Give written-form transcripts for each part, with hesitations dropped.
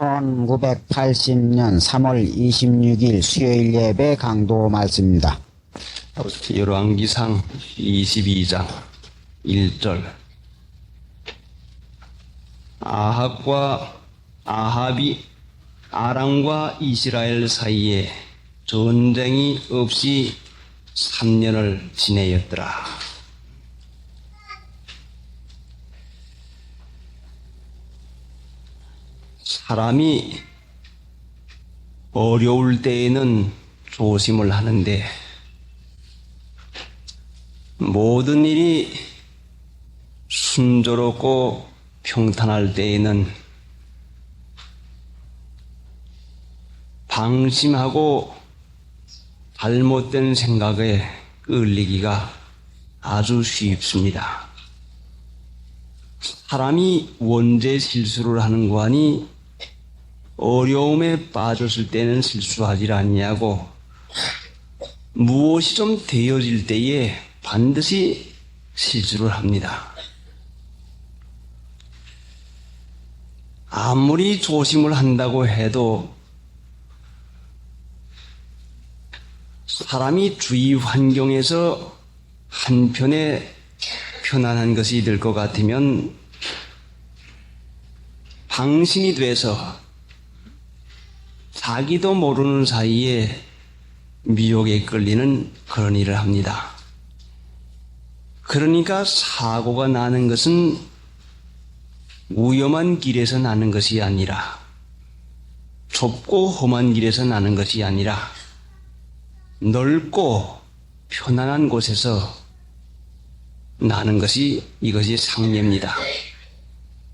1980년 3월 26일 수요일 예배 강도 말씀입니다. 열왕기상 22장 1절. 아합이 아람과 이스라엘 사이에 전쟁이 없이 3년을 지내었더라. 사람이 어려울 때에는 조심을 하는데 모든 일이 순조롭고 평탄할 때에는 방심하고 잘못된 생각에 끌리기가 아주 쉽습니다. 사람이 언제 실수를 하는 거 아니 어려움에 빠졌을 때는 실수하지 아니하고 무엇이 좀 되어질 때에 반드시 실수를 합니다. 아무리 조심을 한다고 해도 사람이 주위 환경에서 한편에 편안한 것이 될 것 같으면 방심이 돼서 자기도 모르는 사이에 미혹에 끌리는 그런 일을 합니다. 그러니까 사고가 나는 것은 위험한 길에서 나는 것이 아니라 좁고 험한 길에서 나는 것이 아니라 넓고 편안한 곳에서 나는 것이 이것이 상례입니다.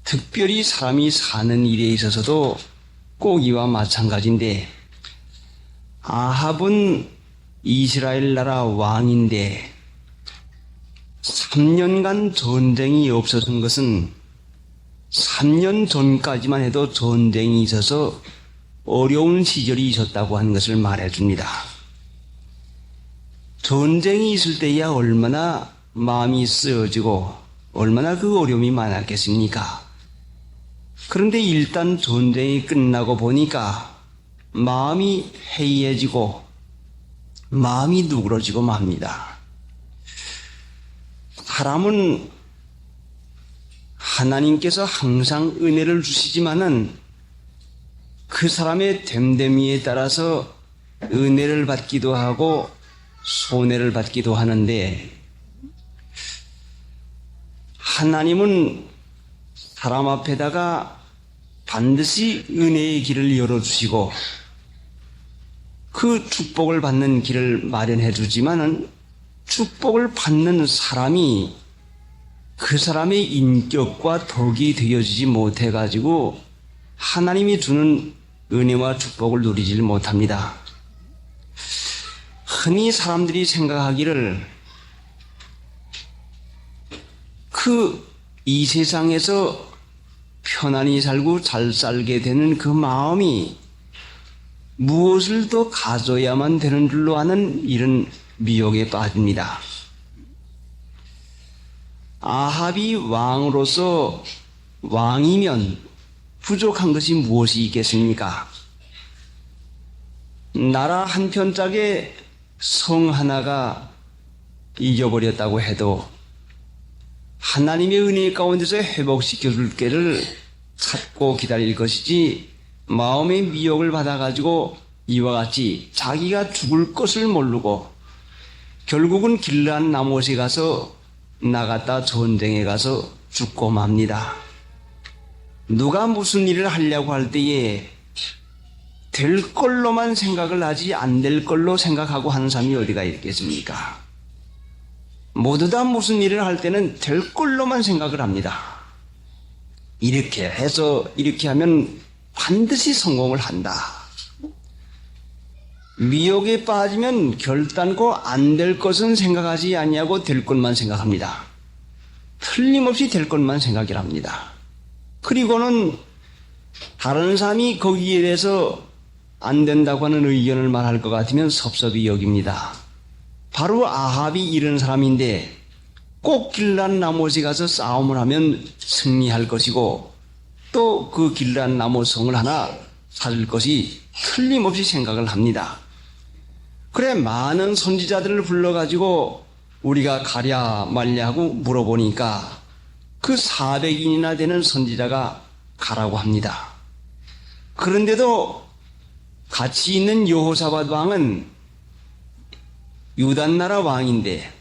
특별히 사람이 사는 일에 있어서도 꼭 이와 마찬가지인데 아합은 이스라엘 나라 왕인데 3년간 전쟁이 없었던 것은 3년 전까지만 해도 전쟁이 있어서 어려운 시절이 있었다고 하는 것을 말해줍니다. 전쟁이 있을 때야 얼마나 마음이 쓰여지고 얼마나 그 어려움이 많았겠습니까? 그런데 일단 전쟁이 끝나고 보니까 마음이 해이해지고 마음이 누그러지고 맙니다. 사람은 하나님께서 항상 은혜를 주시지만은 그 사람의 됨됨이에 따라서 은혜를 받기도 하고 손해를 받기도 하는데 하나님은 사람 앞에다가 반드시 은혜의 길을 열어주시고 그 축복을 받는 길을 마련해 주지만은 축복을 받는 사람이 그 사람의 인격과 덕이 되어지지 못해가지고 하나님이 주는 은혜와 축복을 누리지 못합니다. 흔히 사람들이 생각하기를 이 세상에서 편안히 살고 잘 살게 되는 그 마음이 무엇을 더 가져야만 되는 줄로 아는 이런 미혹에 빠집니다. 아합이 왕으로서 왕이면 부족한 것이 무엇이 있겠습니까? 나라 한 편짝에 성 하나가 잊어버렸다고 해도 하나님의 은혜 가운데서 회복시켜 줄 때를 찾고 기다릴 것이지 마음의 미혹을 받아가지고 이와 같이 자기가 죽을 것을 모르고 결국은 길르한 나못에 가서 나갔다 전쟁에 가서 죽고 맙니다. 누가 무슨 일을 하려고 할 때에 될 걸로만 생각을 하지 안 될 걸로 생각하고 하는 사람이 어디가 있겠습니까? 모두 다 무슨 일을 할 때는 될 걸로만 생각을 합니다. 이렇게 해서 이렇게 하면 반드시 성공을 한다. 미혹에 빠지면 결단코 안 될 것은 생각하지 아니하고 될 것만 생각합니다. 틀림없이 될 것만 생각을 합니다. 그리고는 다른 사람이 거기에 대해서 안 된다고 하는 의견을 말할 것 같으면 섭섭히 여깁니다. 바로 아합이 이런 사람인데 꼭 길란 나못에 가서 싸움을 하면 승리할 것이고 또 그 길란 나무 성을 하나 찾을 것이 틀림없이 생각을 합니다. 그래 많은 선지자들을 불러가지고 우리가 가랴 말랴 하고 물어보니까 그 400인이나 되는 선지자가 가라고 합니다. 그런데도 같이 있는 여호사밧 왕은 유단 나라 왕인데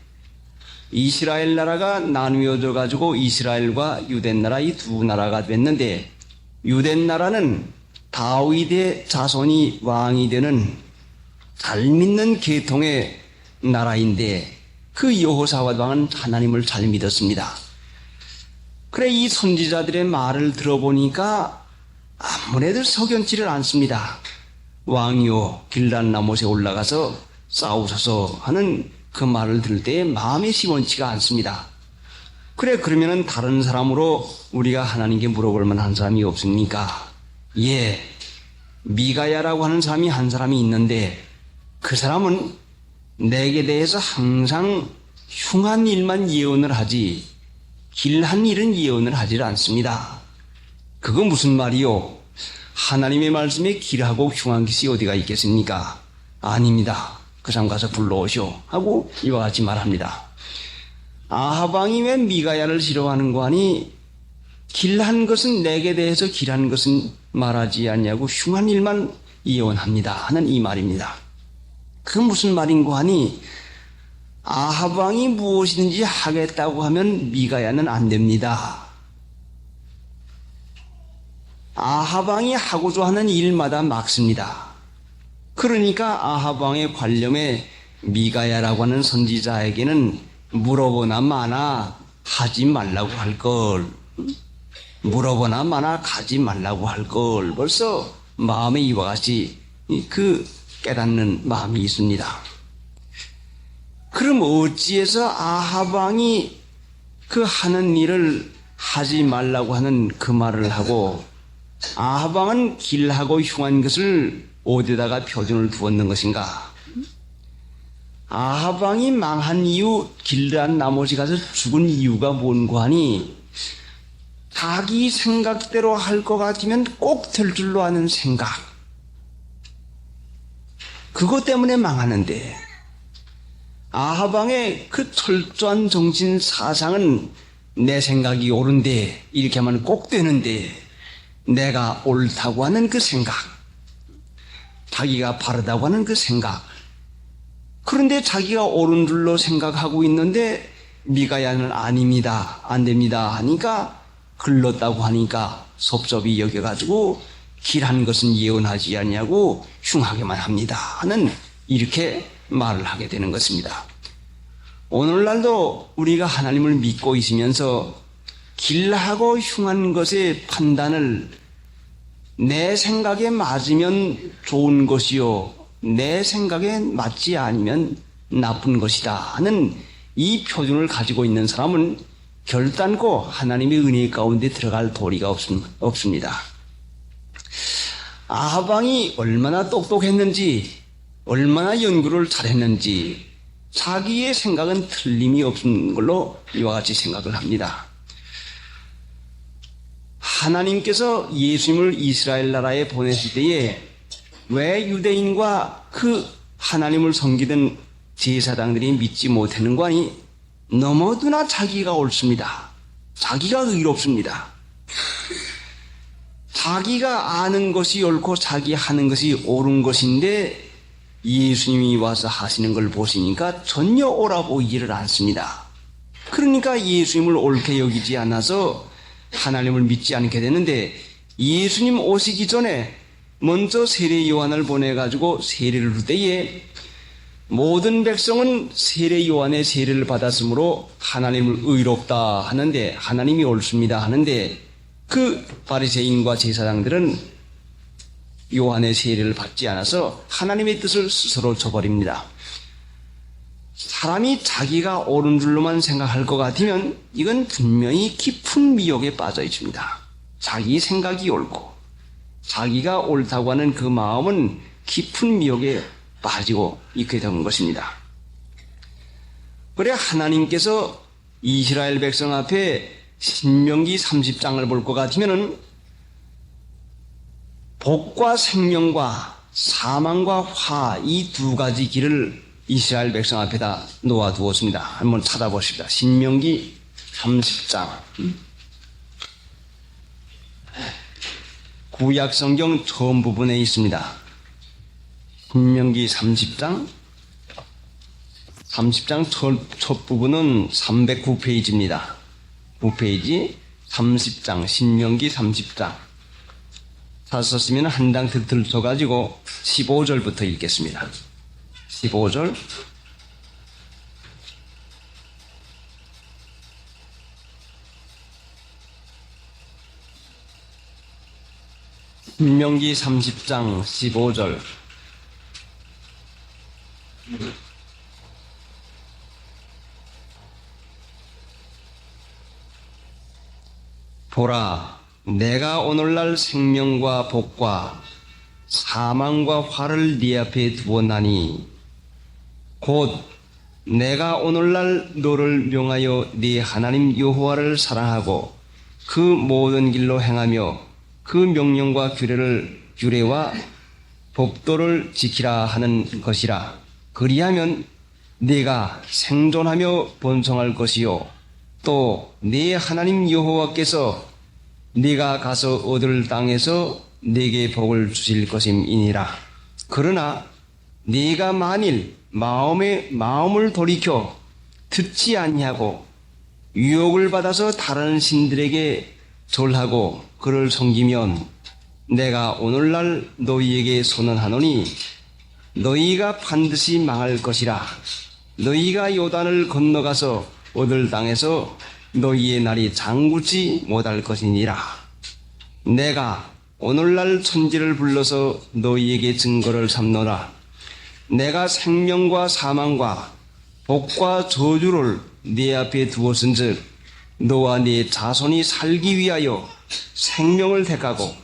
이스라엘 나라가 나누어져 가지고 이스라엘과 유댄 나라 이 두 나라가 됐는데 유댄 나라는 다윗의 자손이 왕이 되는 잘 믿는 계통의 나라인데 그 여호사밧 왕은 하나님을 잘 믿었습니다. 그래 이 선지자들의 말을 들어보니까 아무래도 석연치를 않습니다. 왕이요 길란 나못에 올라가서 싸우소서 하는 그 말을 들을 때 마음이 시원치가 않습니다. 그래 그러면은 다른 사람으로 우리가 하나님께 물어볼 만한 사람이 없습니까? 예, 미가야라고 하는 사람이 한 사람이 있는데 그 사람은 내게 대해서 항상 흉한 일만 예언을 하지 길한 일은 예언을 하질 않습니다. 그거 무슨 말이요? 하나님의 말씀에 길하고 흉한 것이 어디가 있겠습니까? 아닙니다. 그 사람 가서 불러오시오 하고 이와 같이 말합니다. 아합 왕이 왜 미가야를 싫어하는 거 아니? 길한 것은 내게 대해서 길한 것은 말하지 않냐고 흉한 일만 예언합니다 하는 이 말입니다. 그 무슨 말인고 하니 아합 왕이 무엇이든지 하겠다고 하면 미가야는 안 됩니다. 아합 왕이 하고자 하는 일마다 막습니다. 그러니까 아합 왕의 관념에 미가야라고 하는 선지자에게는 물어보나 마나 하지 말라고 할 걸, 물어보나 마나 가지 말라고 할 걸 벌써 마음에 이와 같이 그 깨닫는 마음이 있습니다. 그럼 어찌해서 아합 왕이 그 하는 일을 하지 말라고 하는 그 말을 하고 아합 왕은 길하고 흉한 것을 어디다가 표준을 두었는 것인가? 아합 왕이 망한 이유 길란 나못에 가서 죽은 이유가 뭔고 하니 자기 생각대로 할 것 같으면 꼭 될 줄로 아는 생각, 그것 때문에 망하는데 아합 왕의 그 철저한 정신 사상은 내 생각이 옳은데 이렇게 하면 꼭 되는데 내가 옳다고 하는 그 생각, 자기가 바르다고 하는 그 생각, 그런데 자기가 옳은 줄로 생각하고 있는데 미가야는 아닙니다, 안 됩니다 하니까 글렀다고 하니까 섭섭이 여겨가지고 길한 것은 예언하지 않냐고 흉하게만 합니다 하는 이렇게 말을 하게 되는 것입니다. 오늘날도 우리가 하나님을 믿고 있으면서 길하고 흉한 것의 판단을 내 생각에 맞으면 좋은 것이요 내 생각에 맞지 않으면 나쁜 것이다 하는 이 표준을 가지고 있는 사람은 결단코 하나님의 은혜 가운데 들어갈 도리가 없습니다. 아합 왕이 얼마나 똑똑했는지 얼마나 연구를 잘했는지 자기의 생각은 틀림이 없는 걸로 이와 같이 생각을 합니다. 하나님께서 예수님을 이스라엘 나라에 보내실 때에 왜 유대인과 그 하나님을 섬기던 제사장들이 믿지 못하는 거 아니? 너무나 자기가 옳습니다. 자기가 의롭습니다. 자기가 아는 것이 옳고 자기 하는 것이 옳은 것인데 예수님이 와서 하시는 걸 보시니까 전혀 옳아 보이지를 않습니다. 그러니까 예수님을 옳게 여기지 않아서 하나님을 믿지 않게 되는데 예수님 오시기 전에 먼저 세례 요한을 보내가지고 세례를 줄 때에 모든 백성은 세례 요한의 세례를 받았으므로 하나님을 의롭다 하는데 하나님이 옳습니다 하는데 그 바리새인과 제사장들은 요한의 세례를 받지 않아서 하나님의 뜻을 스스로 저버립니다. 사람이 자기가 옳은 줄로만 생각할 것 같으면 이건 분명히 깊은 미혹에 빠져 있습니다. 자기 생각이 옳고 자기가 옳다고 하는 그 마음은 깊은 미혹에 빠지고 있게 된 것입니다. 그래 하나님께서 이스라엘 백성 앞에 신명기 30장을 볼 것 같으면 복과 생명과 사망과 화 이 두 가지 길을 이스라엘 백성 앞에다 놓아두었습니다. 한번 찾아보십시다. 신명기 30장. 구약 성경 처음 부분에 있습니다. 신명기 30장 첫 부분은 309페이지입니다. 9페이지 30장 신명기 30장 찾았으면 한 장 들쳐가지고 15절부터 읽겠습니다. 15절 신명기 30장 15절 보라, 내가 오늘날 생명과 복과 사망과 화를 네 앞에 두었나니 곧 내가 오늘날 너를 명하여 네 하나님 여호와를 사랑하고 그 모든 길로 행하며 그 명령과 규례와 법도를 지키라 하는 것이라. 그리하면 네가 생존하며 번성할 것이요 또 네 하나님 여호와께서 네가 가서 얻을 땅에서 네게 복을 주실 것임이니라. 그러나 네가 만일 마음을 돌이켜 듣지 아니하고 유혹을 받아서 다른 신들에게 절하고 그를 섬기면 내가 오늘날 너희에게 선언하노니 너희가 반드시 망할 것이라. 너희가 요단을 건너가서 얻을 땅에서 너희의 날이 장구치 못할 것이니라. 내가 오늘날 천지를 불러서 너희에게 증거를 삼노라. 내가 생명과 사망과 복과 저주를 네 앞에 두었은즉 너와 네 자손이 살기 위하여 생명을 택하고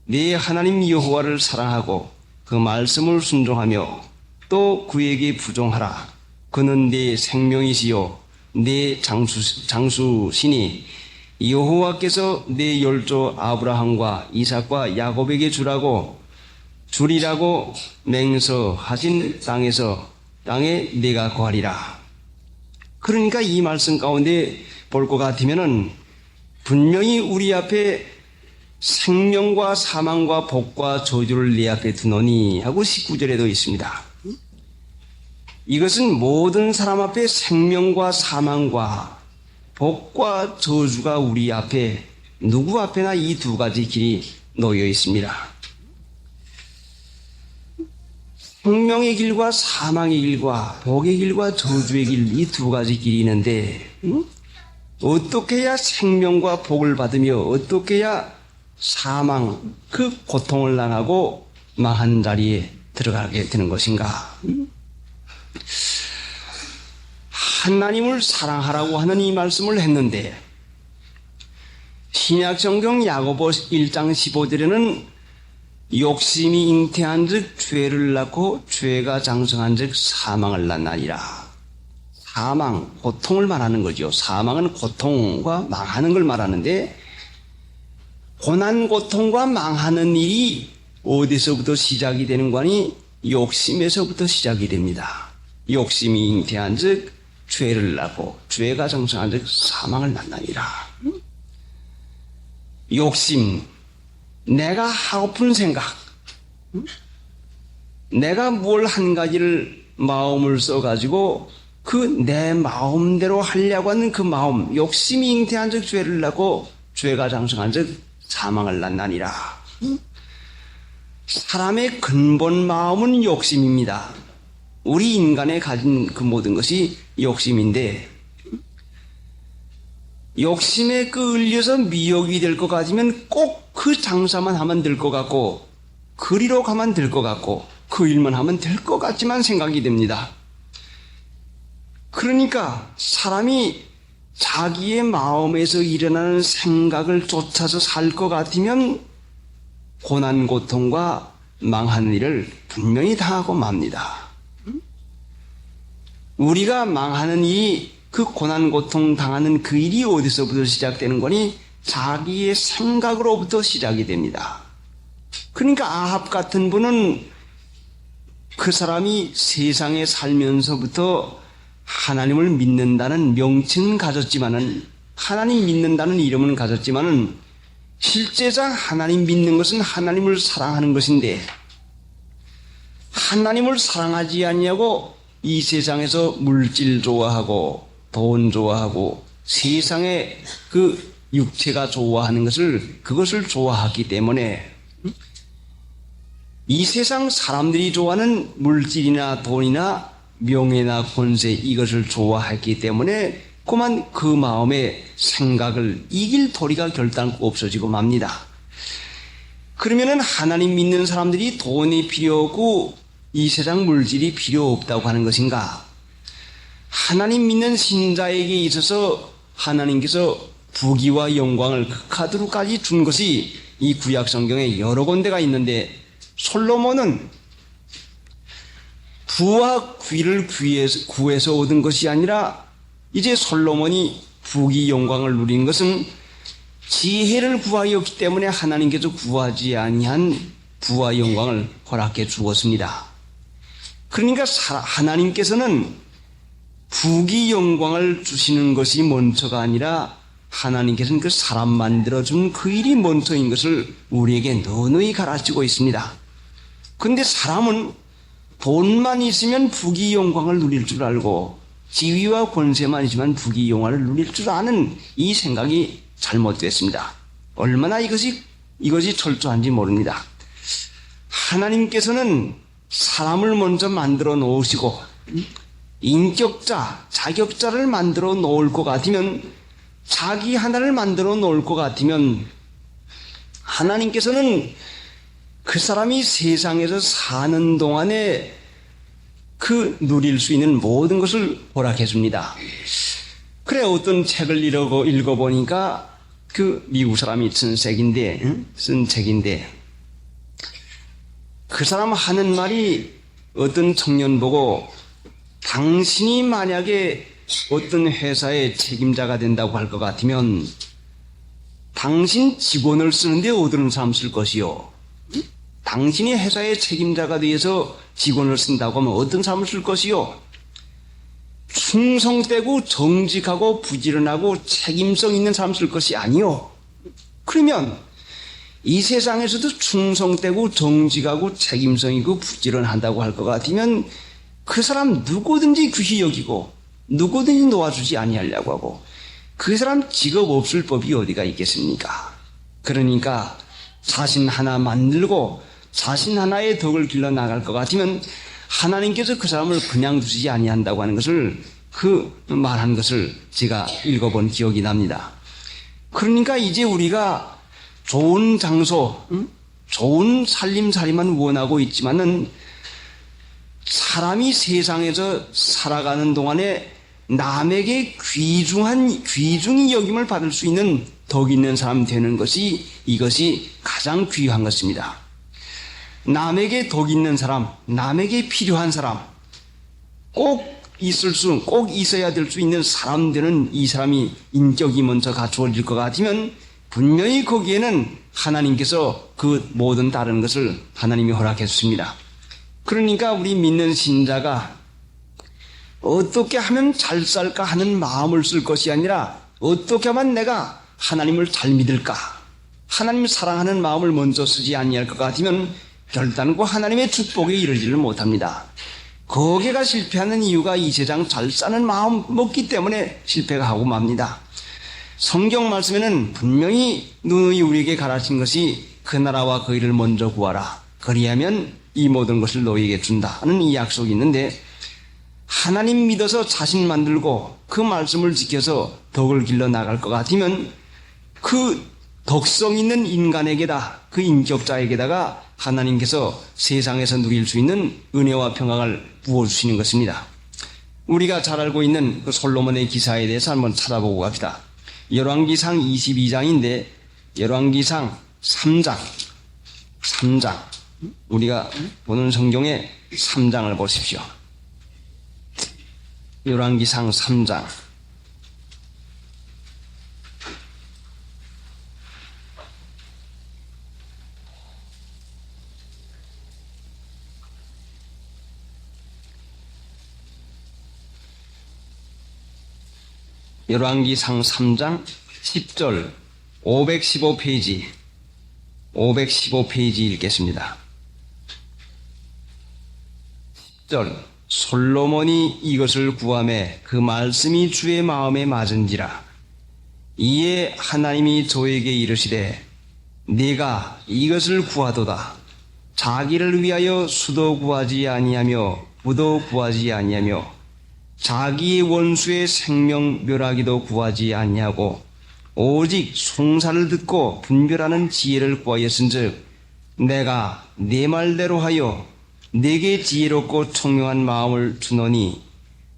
네 하나님 여호와를 사랑하고 그 말씀을 순종하며 또 그에게 부종하라. 그는 네 생명이시요 네 장수시니 여호와께서 네 열조 아브라함과 이삭과 야곱에게 주리라고 맹서하신 땅에 네가 거하리라. 그러니까 이 말씀 가운데 볼 것 같으면은 분명히 우리 앞에 생명과 사망과 복과 저주를 네 앞에 두노니 하고 19절에도 있습니다. 이것은 모든 사람 앞에 생명과 사망과 복과 저주가 우리 앞에 누구 앞에나 이 두 가지 길이 놓여 있습니다. 생명의 길과 사망의 길과 복의 길과 저주의 길 이 두 가지 길이 있는데 어떻게 해야 생명과 복을 받으며 어떻게 해야 사망 그 고통을 당하고 망한 자리에 들어가게 되는 것인가? 하나님을 사랑하라고 하는 이 말씀을 했는데 신약성경 야고보 1장 15절에는 욕심이 잉태한 즉 죄를 낳고 죄가 장성한 즉 사망을 낳나니라. 사망, 고통을 말하는 거죠. 사망은 고통과 망하는 걸 말하는데 고난, 고통과 망하는 일이 어디서부터 시작이 되는 거니? 욕심에서부터 시작이 됩니다. 욕심이 잉태한 즉 죄를 낳고 죄가 장성한 즉 사망을 낳나니라. 욕심, 내가 하고픈 생각, 내가 뭘 한 가지를 마음을 써가지고 그 내 마음대로 하려고 하는 그 마음, 욕심이 잉태한 즉 죄를 낳고 죄가 장성한 즉 사망을 낳나니라. 사람의 근본 마음은 욕심입니다. 우리 인간에 가진 그 모든 것이 욕심인데 욕심에 끌려서 미혹이 될 것 같으면 꼭 그 장사만 하면 될 것 같고 그리로 가면 될 것 같고 그 일만 하면 될 것 같지만 생각이 됩니다. 그러니까 사람이 자기의 마음에서 일어나는 생각을 쫓아서 살 것 같으면 고난 고통과 망하는 일을 분명히 당하고 맙니다. 우리가 망하는 일이 그 고난 고통 당하는 그 일이 어디서부터 시작되는 거니? 자기의 생각으로부터 시작이 됩니다. 그러니까 아합 같은 분은 그 사람이 세상에 살면서부터 하나님을 믿는다는 명칭은 가졌지만은, 하나님 믿는다는 이름은 가졌지만은, 실제상 하나님 믿는 것은 하나님을 사랑하는 것인데, 하나님을 사랑하지 아니하고 이 세상에서 물질 좋아하고 돈 좋아하고 세상의 그 육체가 좋아하는 것을, 그것을 좋아하기 때문에 이 세상 사람들이 좋아하는 물질이나 돈이나 명예나 권세, 이것을 좋아했기 때문에 그만 그 마음의 생각을 이길 도리가 결단코 없어지고 맙니다. 그러면은 하나님 믿는 사람들이 돈이 필요 없고 이 세상 물질이 필요 없다고 하는 것인가? 하나님 믿는 신자에게 있어서 하나님께서 부귀와 영광을 극하도록까지 준 것이 이 구약 성경에 여러 군데가 있는데, 솔로몬은 부와 귀를 구해서 얻은 것이 아니라 이제 솔로몬이 부귀 영광을 누린 것은 지혜를 구하였기 때문에 하나님께서 구하지 아니한 부와 영광을 허락해 주었습니다. 그러니까 하나님께서는 부귀 영광을 주시는 것이 먼저가 아니라 하나님께서는 그 사람 만들어준 그 일이 먼저인 것을 우리에게 누누이 가르치고 있습니다. 그런데 사람은 돈만 있으면 부귀 영광을 누릴 줄 알고 지위와 권세만 있으면 부귀 영광을 누릴 줄 아는 이 생각이 잘못됐습니다. 얼마나 이것이 철저한지 모릅니다. 하나님께서는 사람을 먼저 만들어 놓으시고 인격자, 자격자를 만들어 놓을 것 같으면, 자기 하나를 만들어 놓을 것 같으면 하나님께서는 그 사람이 세상에서 사는 동안에 그 누릴 수 있는 모든 것을 허락해 줍니다. 그래, 어떤 책을 읽어보니까 그 미국 사람이 쓴 책인데 그 사람 하는 말이, 어떤 청년 보고 당신이 만약에 어떤 회사의 책임자가 된다고 할 것 같으면 당신 직원을 쓰는데 어떤 사람 쓸 것이요? 당신이 회사의 책임자가 되어서 직원을 쓴다고 하면 어떤 사람을 쓸 것이요? 충성되고 정직하고 부지런하고 책임성 있는 사람 쓸 것이 아니요. 그러면 이 세상에서도 충성되고 정직하고 책임성 있고 부지런하다고 할 것 같으면 그 사람 누구든지 귀히 여기고 누구든지 놓아주지 아니하려고 하고, 그 사람 직업 없을 법이 어디가 있겠습니까? 그러니까 자신 하나 만들고 자신 하나의 덕을 길러 나갈 것 같으면 하나님께서 그 사람을 그냥 두시지 아니한다고 하는 것을, 그 말한 것을 제가 읽어본 기억이 납니다. 그러니까 이제 우리가 좋은 장소, 좋은 살림살이만 원하고 있지만은 사람이 세상에서 살아가는 동안에 남에게 귀중히 여김을 받을 수 있는 덕 있는 사람 되는 것이, 이것이 가장 귀한 것입니다. 남에게 덕 있는 사람, 남에게 필요한 사람, 꼭 있어야 될 수 있는 사람 되는 이 사람이 인격이 먼저 갖추어질 것 같으면 분명히 거기에는 하나님께서 그 모든 다른 것을 하나님이 허락해 주십니다. 그러니까 우리 믿는 신자가 어떻게 하면 잘 살까 하는 마음을 쓸 것이 아니라 어떻게 하면 내가 하나님을 잘 믿을까, 하나님을 사랑하는 마음을 먼저 쓰지 아니할 것 같으면 결단코 하나님의 축복에 이르지를 못합니다. 거기가 실패하는 이유가 이 세상 잘 사는 마음 먹기 때문에 실패가 하고 맙니다. 성경 말씀에는 분명히 누누이 우리에게 가르친 것이 그 나라와 그 일을 먼저 구하라, 그리하면 이 모든 것을 너희에게 준다 하는 이 약속이 있는데, 하나님 믿어서 자신 만들고 그 말씀을 지켜서 덕을 길러 나갈 것 같으면 그 덕성 있는 인간에게다, 그 인격자에게다가 하나님께서 세상에서 누릴 수 있는 은혜와 평강을 부어주시는 것입니다. 우리가 잘 알고 있는 그 솔로몬의 기사에 대해서 한번 찾아보고 갑시다. 열왕기상 22장인데 열왕기상 3장, 우리가 보는 성경의 3장을 보십시오. 열왕기상 3장. 열왕기상 3장 10절 515페이지 읽겠습니다. 10절 솔로몬이 이것을 구하매 그 말씀이 주의 마음에 맞은지라. 이에 하나님이 저에게 이르시되 네가 이것을 구하도다. 자기를 위하여 수도 구하지 아니하며 부도 구하지 아니하며 자기의 원수의 생명 멸하기도 구하지 아니하고 오직 송사를 듣고 분별하는 지혜를 구하였은즉 내가 네 말대로 하여 네게 지혜롭고 총명한 마음을 주노니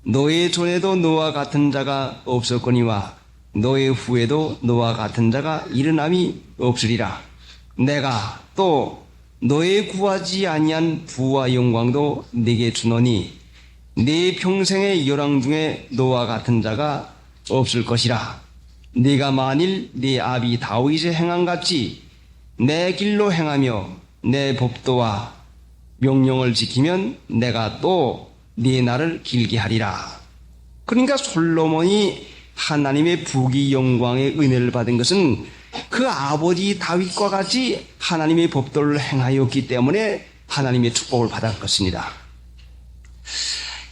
너의 전에도 너와 같은 자가 없었거니와 너의 후에도 너와 같은 자가 일어남이 없으리라. 내가 또 너의 구하지 아니한 부와 영광도 네게 주노니 네 평생의 열왕 중에 너와 같은 자가 없을 것이라. 네가 만일 네 아비 다윗의 행함같이 내 길로 행하며 내 법도와 명령을 지키면 내가 또 네 날을 길게 하리라. 그러니까 솔로몬이 하나님의 부귀 영광의 은혜를 받은 것은 그 아버지 다윗과 같이 하나님의 법도를 행하였기 때문에 하나님의 축복을 받았을 것입니다.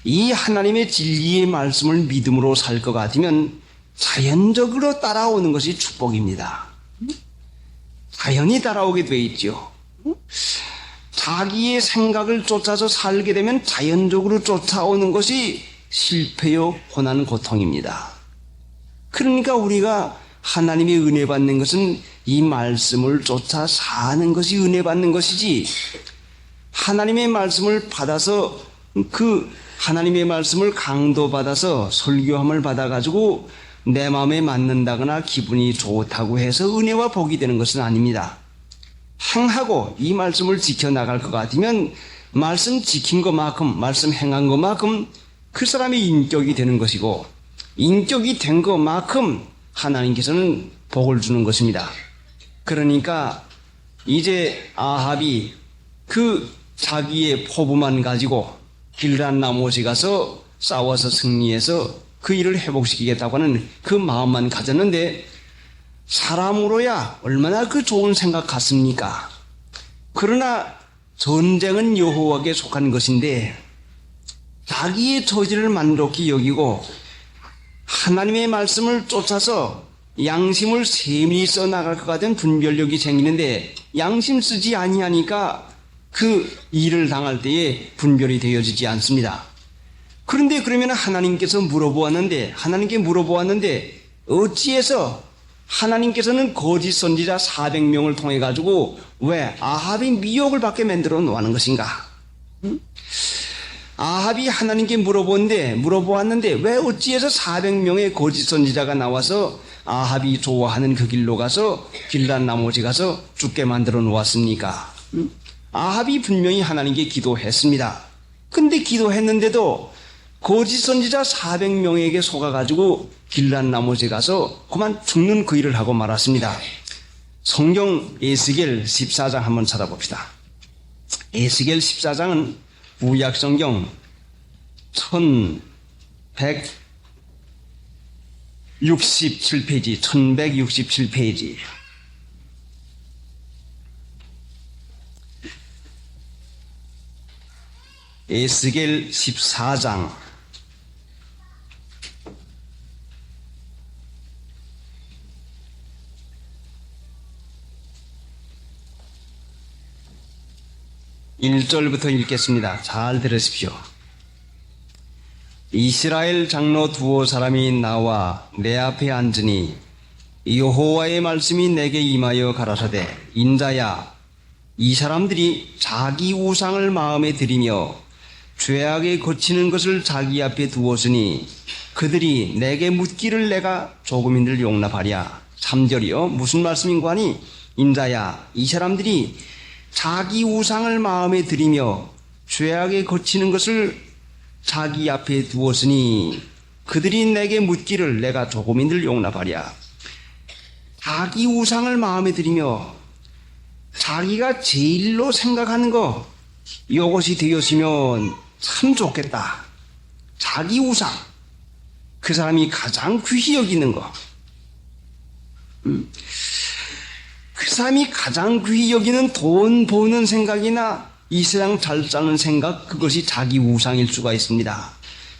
이 하나님의 진리의 말씀을 믿음으로 살 것 같으면 자연적으로 따라오는 것이 축복입니다. 자연히 따라오게 돼 있죠. 자기의 생각을 쫓아서 살게 되면 자연적으로 쫓아오는 것이 실패요, 고난, 고통입니다. 그러니까 우리가 하나님의 은혜 받는 것은 이 말씀을 쫓아 사는 것이 은혜 받는 것이지, 하나님의 말씀을 받아서 그 하나님의 말씀을 강도받아서 설교함을 받아가지고 내 마음에 맞는다거나 기분이 좋다고 해서 은혜와 복이 되는 것은 아닙니다. 행하고 이 말씀을 지켜나갈 것 같으면 말씀 지킨 것만큼, 말씀 행한 것만큼 그 사람의 인격이 되는 것이고, 인격이 된 것만큼 하나님께서는 복을 주는 것입니다. 그러니까 이제 아합이 그 자기의 포부만 가지고 길란 나무에 가서 싸워서 승리해서 그 일을 회복시키겠다고 하는 그 마음만 가졌는데, 사람으로야 얼마나 그 좋은 생각 같습니까? 그러나 전쟁은 여호와께 속한 것인데 자기의 처지를 만족히 여기고 하나님의 말씀을 쫓아서 양심을 세밀히 써나갈 것 같은 분별력이 생기는데 양심 쓰지 아니하니까 그 일을 당할 때에 분별이 되어지지 않습니다. 그런데 그러면 하나님께 물어보았는데 어찌해서 하나님께서는 거짓 선지자 400명을 통해 가지고 왜 아합이 미혹을 받게 만들어 놓는 것인가? 아합이 하나님께 물어보았는데 왜 어찌해서 400명의 거짓 선지자가 나와서 아합이 좋아하는 그 길로 가서 길란 나무에 가서 죽게 만들어 놓았습니까? 아합이 분명히 하나님께 기도했습니다. 근데 기도했는데도 거짓 선지자 400명에게 속아가지고 길란 나무에 가서 그만 죽는 그 일을 하고 말았습니다. 성경 에스겔 14장 한번 찾아봅시다. 에스겔 14장은 구약성경 1167페이지 에스겔 14장 1절부터 읽겠습니다. 잘 들으십시오. 이스라엘 장로 두어 사람이 나와 내 앞에 앉으니 여호와의 말씀이 내게 임하여 가라사대, 인자야, 이 사람들이 자기 우상을 마음에 들이며 죄악에 거치는 것을 자기 앞에 두었으니 그들이 내게 묻기를 내가 조금인들 용납하랴. 3절이요. 무슨 말씀인가 하니, 인자야, 이 사람들이 자기 우상을 마음에 들이며 죄악에 거치는 것을 자기 앞에 두었으니 그들이 내게 묻기를 내가 조금인들 용납하랴. 자기 우상을 마음에 들이며 자기가 제일로 생각하는 거, 이것이 되었으면 참 좋겠다. 자기 우상. 그 사람이 가장 귀히 여기는 거. 그 사람이 가장 귀히 여기는 돈 버는 생각이나 이 세상 잘 사는 생각, 그것이 자기 우상일 수가 있습니다.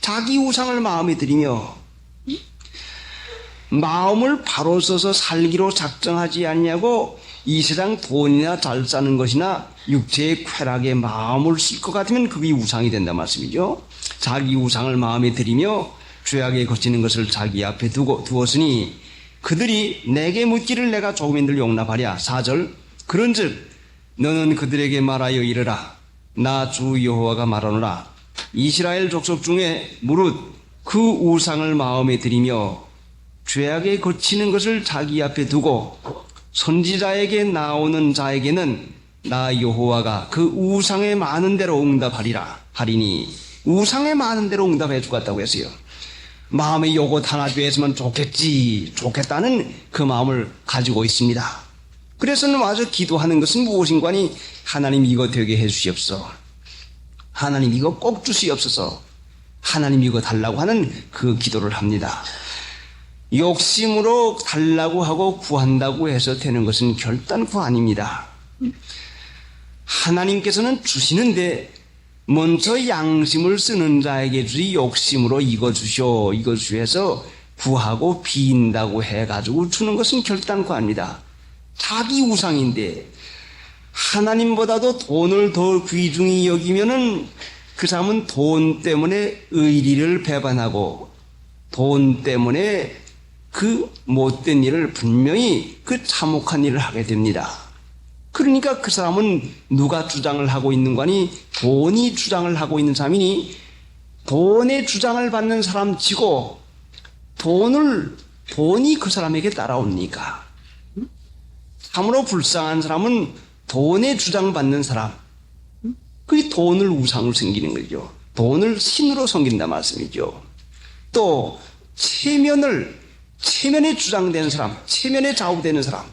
자기 우상을 마음에 들이며 마음을 바로 써서 살기로 작정하지 않냐고 이 세상 돈이나 잘 사는 것이나 육체의 쾌락에 마음을 쓸 것 같으면 그게 우상이 된다 말씀이죠. 자기 우상을 마음에 들이며 죄악에 거치는 것을 자기 앞에 두었으니 그들이 내게 묻기를 내가 조금인들 용납하랴. 4절 그런즉 너는 그들에게 말하여 이르라. 나 주 여호와가 말하노라. 이스라엘 족속 중에 무릇 그 우상을 마음에 들이며 죄악에 거치는 것을 자기 앞에 두고 선지자에게 나오는 자에게는 나 여호와가 그 우상에 많은 대로 응답하리라 하리니, 우상에 많은 대로 응답해 주겠다고 했어요. 마음의 요것 하나 됐으면 좋겠다는 그 마음을 가지고 있습니다. 그래서는 와서 기도하는 것은 무엇인가니, 하나님 이거 되게 해 주시옵소서, 하나님 이거 꼭 주시옵소서, 하나님 이거 달라고 하는 그 기도를 합니다. 욕심으로 달라고 하고 구한다고 해서 되는 것은 결단코 아닙니다. 하나님께서는 주시는데 먼저 양심을 쓰는 자에게 주지 욕심으로 이거 주시오 해서 구하고 빈다고 해가지고 주는 것은 결단코 아닙니다. 자기 우상인데 하나님보다도 돈을 더 귀중히 여기면은 그 사람은 돈 때문에 의리를 배반하고 돈 때문에 그 못된 일을 분명히 그 참혹한 일을 하게 됩니다. 그러니까 그 사람은 누가 주장을 하고 있는 거니? 돈이 주장을 하고 있는 사람이니 돈의 주장을 받는 사람 치고 돈이 그 사람에게 따라옵니까? 참으로 불쌍한 사람은 돈의 주장받는 사람, 그 돈을 우상을 섬기는 거죠. 돈을 신으로 섬긴다 말씀이죠. 또 체면에 주장되는 사람, 체면에 좌우되는 사람,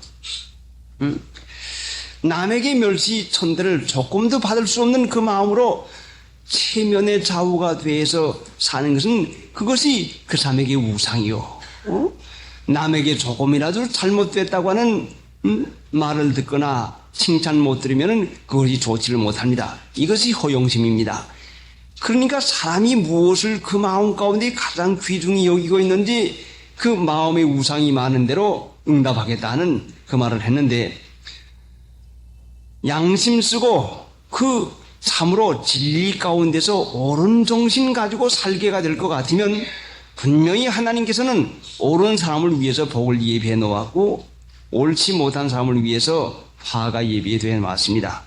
남에게 멸시천대를 조금도 받을 수 없는 그 마음으로 체면의 좌우가 돼서 사는 것은 그것이 그 사람에게 우상이요. 남에게 조금이라도 잘못됐다고 하는 말을 듣거나 칭찬 못 들으면 그것이 좋지를 못합니다. 이것이 허영심입니다. 그러니까 사람이 무엇을 그 마음 가운데 가장 귀중히 여기고 있는지 그 마음의 우상이 많은 대로 응답하겠다는 그 말을 했는데, 양심 쓰고 그 참으로 진리 가운데서 옳은 정신 가지고 살게가 될 것 같으면 분명히 하나님께서는 옳은 사람을 위해서 복을 예비해 놓았고 옳지 못한 사람을 위해서 화가 예비되어 놨습니다.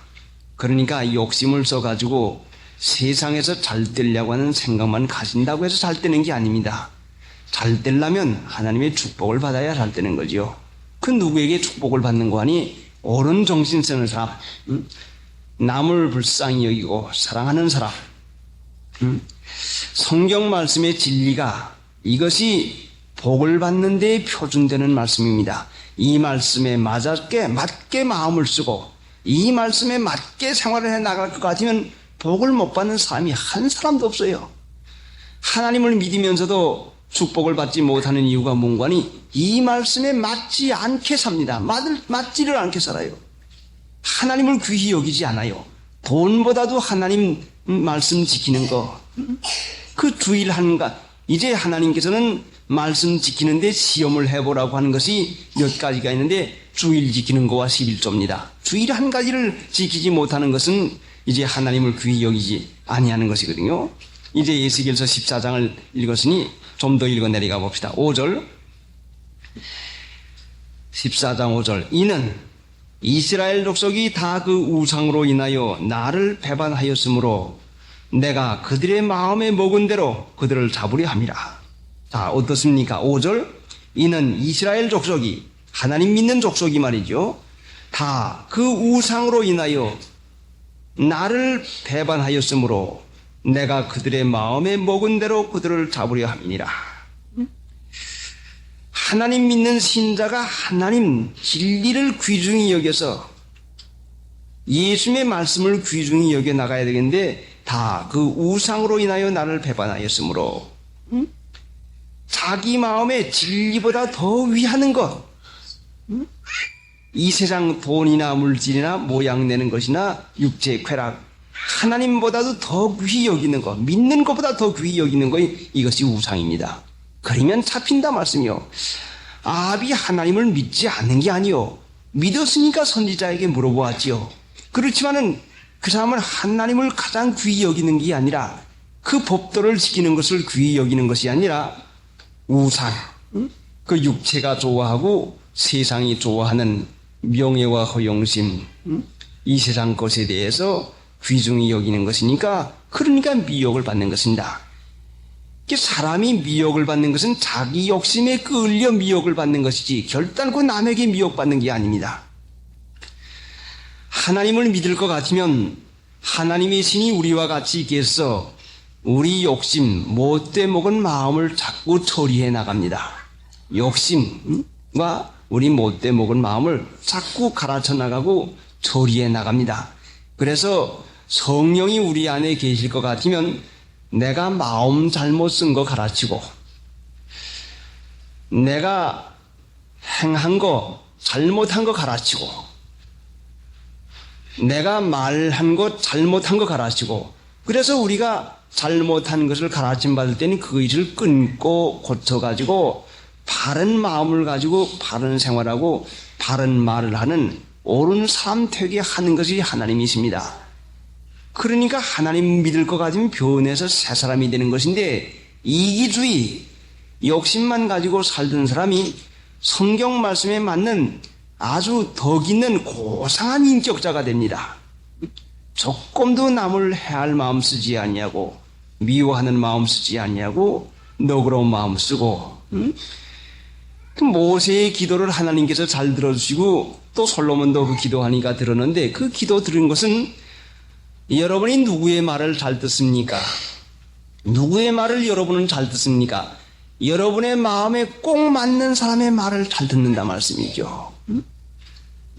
그러니까 욕심을 써가지고 세상에서 잘 되려고 하는 생각만 가진다고 해서 잘 되는 게 아닙니다. 잘 되려면 하나님의 축복을 받아야 잘 되는 거죠. 그 누구에게 축복을 받는 거 아니? 옳은 정신 쓰는 사람, 남을 불쌍히 여기고 사랑하는 사람, 성경 말씀의 진리가 이것이 복을 받는 데 표준되는 말씀입니다. 이 말씀에 맞게 마음을 쓰고 이 말씀에 맞게 생활을 해 나갈 것 같으면 복을 못 받는 사람이 한 사람도 없어요. 하나님을 믿으면서도 축복을 받지 못하는 이유가 뭔가니, 이 말씀에 맞지 않게 삽니다. 맞지를 않게 살아요. 하나님을 귀히 여기지 않아요. 돈보다도 하나님 말씀 지키는 거, 그 주일 한가, 이제 하나님께서는 말씀 지키는데 시험을 해보라고 하는 것이 몇 가지가 있는데, 주일 지키는 거와 11조입니다. 주일 한 가지를 지키지 못하는 것은 이제 하나님을 귀히 여기지 아니하는 것이거든요. 이제 에스겔서 14장을 읽었으니 좀 더 읽어 내려가 봅시다. 5절, 14장 5절. 이는 이스라엘 족속이 다 그 우상으로 인하여 나를 배반하였으므로 내가 그들의 마음에 먹은 대로 그들을 잡으려 함이라. 자, 어떻습니까? 5절. 이는 이스라엘 족속이, 하나님 믿는 족속이 말이죠, 다 그 우상으로 인하여 나를 배반하였으므로 내가 그들의 마음에 먹은 대로 그들을 잡으려 함이니라. 하나님 믿는 신자가 하나님 진리를 귀중히 여겨서 예수님의 말씀을 귀중히 여겨 나가야 되겠는데, 다 그 우상으로 인하여 나를 배반하였으므로 자기 마음의 진리보다 더 위하는 것, 이 세상 돈이나 물질이나 모양 내는 것이나 육체의 쾌락, 하나님보다도 더 귀히 여기는 것, 믿는 것보다 더 귀히 여기는 것, 이것이 우상입니다. 그러면 잡힌다 말씀이요. 아합이 하나님을 믿지 않는 게 아니요, 믿었으니까 선지자에게 물어보았지요. 그렇지만은 그 사람은 하나님을 가장 귀히 여기는 게 아니라, 그 법도를 지키는 것을 귀히 여기는 것이 아니라 우상, 그 육체가 좋아하고 세상이 좋아하는 명예와 허영심, 이 세상 것에 대해서 귀중히 여기는 것이니까, 그러니까 미혹을 받는 것입니다. 사람이 미혹을 받는 것은 자기 욕심에 끌려 미혹을 받는 것이지 결단코 남에게 미혹받는 게 아닙니다. 하나님을 믿을 것 같으면 하나님의 신이 우리와 같이 있겠어 우리 욕심, 못돼 먹은 마음을 자꾸 처리해 나갑니다. 욕심과 우리 못돼 먹은 마음을 자꾸 가르쳐 나가고 처리해 나갑니다. 그래서 성령이 우리 안에 계실 것 같으면 내가 마음 잘못 쓴 거 가르치고, 내가 행한 거 잘못한 거 가르치고, 내가 말한 것 잘못한 거 가르치고, 그래서 우리가 잘못한 것을 가르침 받을 때는 그것을 끊고 고쳐가지고 바른 마음을 가지고 바른 생활하고 바른 말을 하는 옳은 사람 되게 하는 것이 하나님이십니다. 그러니까 하나님 믿을 것 같으면 변해서 새 사람이 되는 것인데, 이기주의, 욕심만 가지고 살던 사람이 성경 말씀에 맞는 아주 덕 있는 고상한 인격자가 됩니다. 조금도 남을 해할 마음 쓰지 않냐고, 미워하는 마음 쓰지 않냐고, 너그러운 마음 쓰고, 그 모세의 기도를 하나님께서 잘 들어주시고 또 솔로몬도 그 기도하니까 들었는데, 그 기도 들은 것은 여러분이 누구의 말을 잘 듣습니까? 누구의 말을 여러분은 잘 듣습니까? 여러분의 마음에 꼭 맞는 사람의 말을 잘 듣는다 말씀이죠.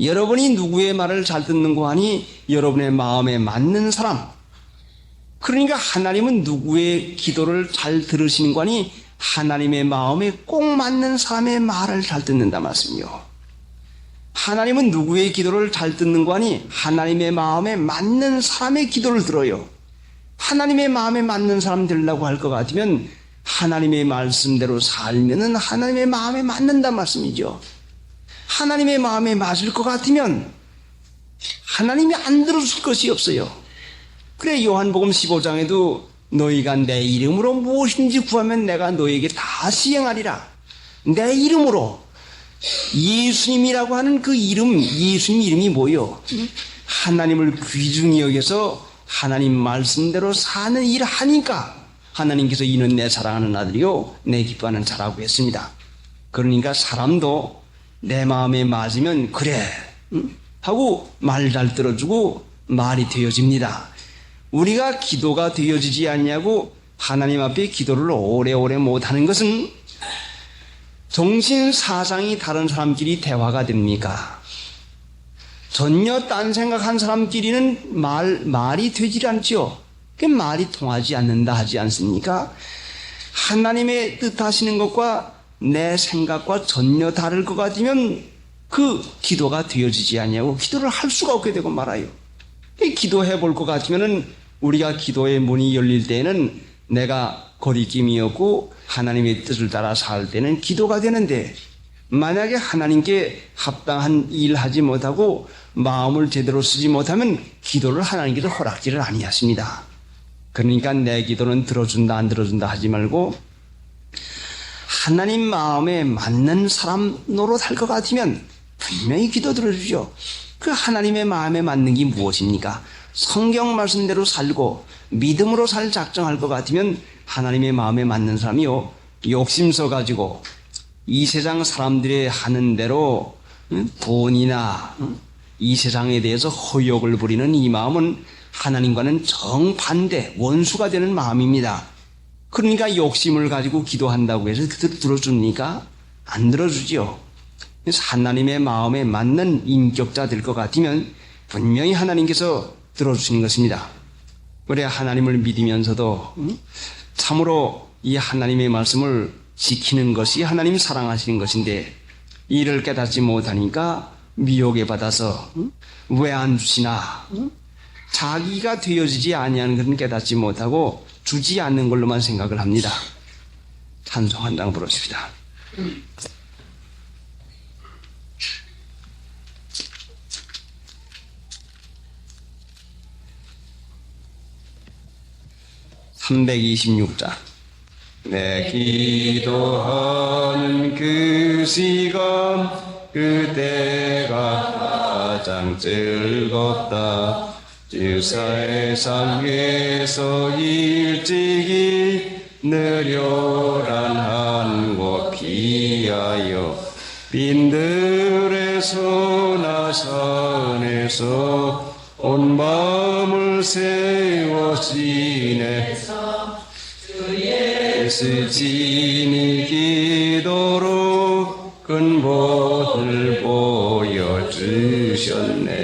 여러분이 누구의 말을 잘 듣는 거 하니 여러분의 마음에 맞는 사람. 그러니까 하나님은 누구의 기도를 잘 들으시는 거 하니 하나님의 마음에 꼭 맞는 사람의 말을 잘 듣는다 말씀이요. 하나님은 누구의 기도를 잘 듣는 거 아니 하나님의 마음에 맞는 사람의 기도를 들어요. 하나님의 마음에 맞는 사람 되려고 할 것 같으면 하나님의 말씀대로 살면은 하나님의 마음에 맞는다 말씀이죠. 하나님의 마음에 맞을 것 같으면 하나님이 안 들어줄 것이 없어요. 그래 요한복음 15장에도 너희가 내 이름으로 무엇인지 구하면 내가 너희에게 다 시행하리라. 내 이름으로. 예수님이라고 하는 그 이름, 예수님 이름이 뭐요? 하나님을 귀중히 여겨서 하나님 말씀대로 사는 일 하니까 하나님께서 이는 내 사랑하는 아들이요 내 기뻐하는 자라고 했습니다. 그러니까 사람도 내 마음에 맞으면 그래 하고 말 잘 들어주고 말이 되어집니다. 우리가 기도가 되어지지 않냐고 하나님 앞에 기도를 오래오래 못하는 것은 정신 사상이 다른 사람끼리 대화가 됩니까? 전혀 딴 생각한 사람끼리는 말이 되질 않죠. 그 말이 통하지 않는다 하지 않습니까? 하나님의 뜻하시는 것과 내 생각과 전혀 다를 것 같으면 그 기도가 되어지지 않냐고 기도를 할 수가 없게 되고 말아요. 기도해 볼 것 같으면은 우리가 기도의 문이 열릴 때에는 내가 거리낌이 없고 하나님의 뜻을 따라 살 때는 기도가 되는데, 만약에 하나님께 합당한 일 하지 못하고 마음을 제대로 쓰지 못하면 기도를 하나님께서 허락지를 아니하십니다. 그러니까 내 기도는 들어준다 안 들어준다 하지 말고 하나님 마음에 맞는 사람 노릇할 것 같으면 분명히 기도 들어주죠. 그 하나님의 마음에 맞는 게 무엇입니까? 성경 말씀대로 살고 믿음으로 살 작정할 것 같으면 하나님의 마음에 맞는 사람이요, 욕심서 가지고 이 세상 사람들이 하는 대로 돈이나 이 세상에 대해서 허욕을 부리는 이 마음은 하나님과는 정반대, 원수가 되는 마음입니다. 그러니까 욕심을 가지고 기도한다고 해서 들어줍니까? 안 들어주죠. 그래서 하나님의 마음에 맞는 인격자 될 것 같으면 분명히 하나님께서 들어주시는 것입니다. 그래 하나님을 믿으면서도 참으로 이 하나님의 말씀을 지키는 것이 하나님 사랑하시는 것인데 이를 깨닫지 못하니까 미혹에 받아서 왜 안 주시나? 자기가 되어지지 아니하는 것은 깨닫지 못하고 주지 않는 걸로만 생각을 합니다. 찬송 한 장 부르십시다. (326장) 내 기도하는 그 시간 그때가 가장 즐겁다. 주 세상에서 일찍이 느려란 한 곳 피하여 빈들의 소나 산에서 온 마음을 세워 지내서 예수 진이 기도로 근본을 보여주셨네.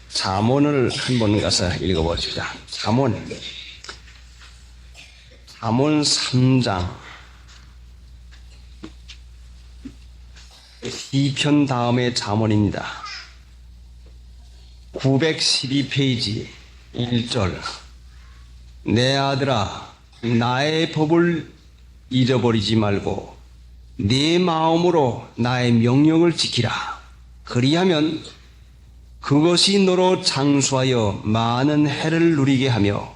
잠언을 한번 가서 읽어보십시다. 잠언 3장 시편 다음에 잠언입니다. 912페이지 1절 내 아들아 나의 법을 잊어버리지 말고 네 마음으로 나의 명령을 지키라. 그리하면 그것이 너로 장수하여 많은 해를 누리게 하며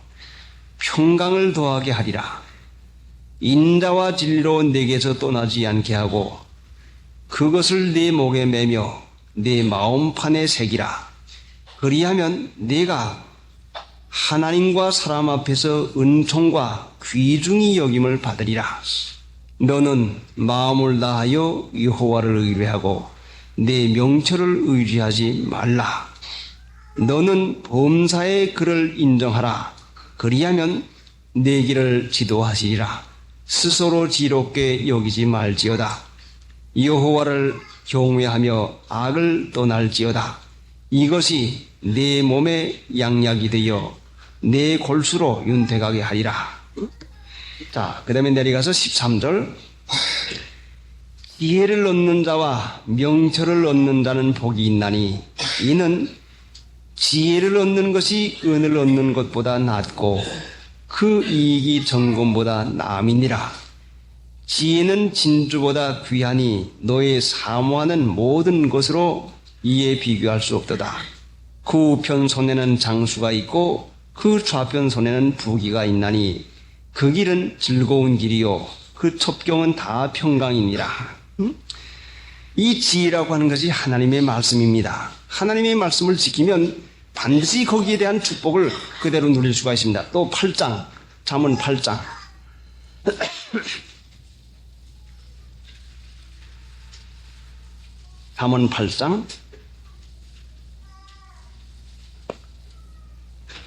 평강을 더하게 하리라. 인자와 진리로 내게서 떠나지 않게 하고 그것을 네 목에 매며 네 마음판에 새기라. 그리하면 네가 하나님과 사람 앞에서 은총과 귀중히 여김을 받으리라. 너는 마음을 다하여 여호와를 의뢰하고 내 명철을 의지하지 말라. 너는 범사의 그를 인정하라. 그리하면 내 길을 지도하시리라. 스스로 지롭게 여기지 말지어다. 여호와를 경외하며 악을 떠날지어다. 이것이 내 몸에 양약이 되어 내 골수로 윤택하게 하리라. 자, 그 다음에 내려가서 13절 지혜를 얻는 자와 명철을 얻는 자는 복이 있나니 이는 지혜를 얻는 것이 은을 얻는 것보다 낫고 그 이익이 정금보다 남이니라. 지혜는 진주보다 귀하니 너의 사모하는 모든 것으로 이에 비교할 수 없도다. 그 우편 손에는 장수가 있고 그 좌편 손에는 부귀가 있나니 그 길은 즐거운 길이요 그 첩경은 다 평강이니라. 이 지혜라고 하는 것이 하나님의 말씀입니다. 하나님의 말씀을 지키면 반드시 거기에 대한 축복을 그대로 누릴 수가 있습니다. 또 8장, 잠언 8장. 잠언 8장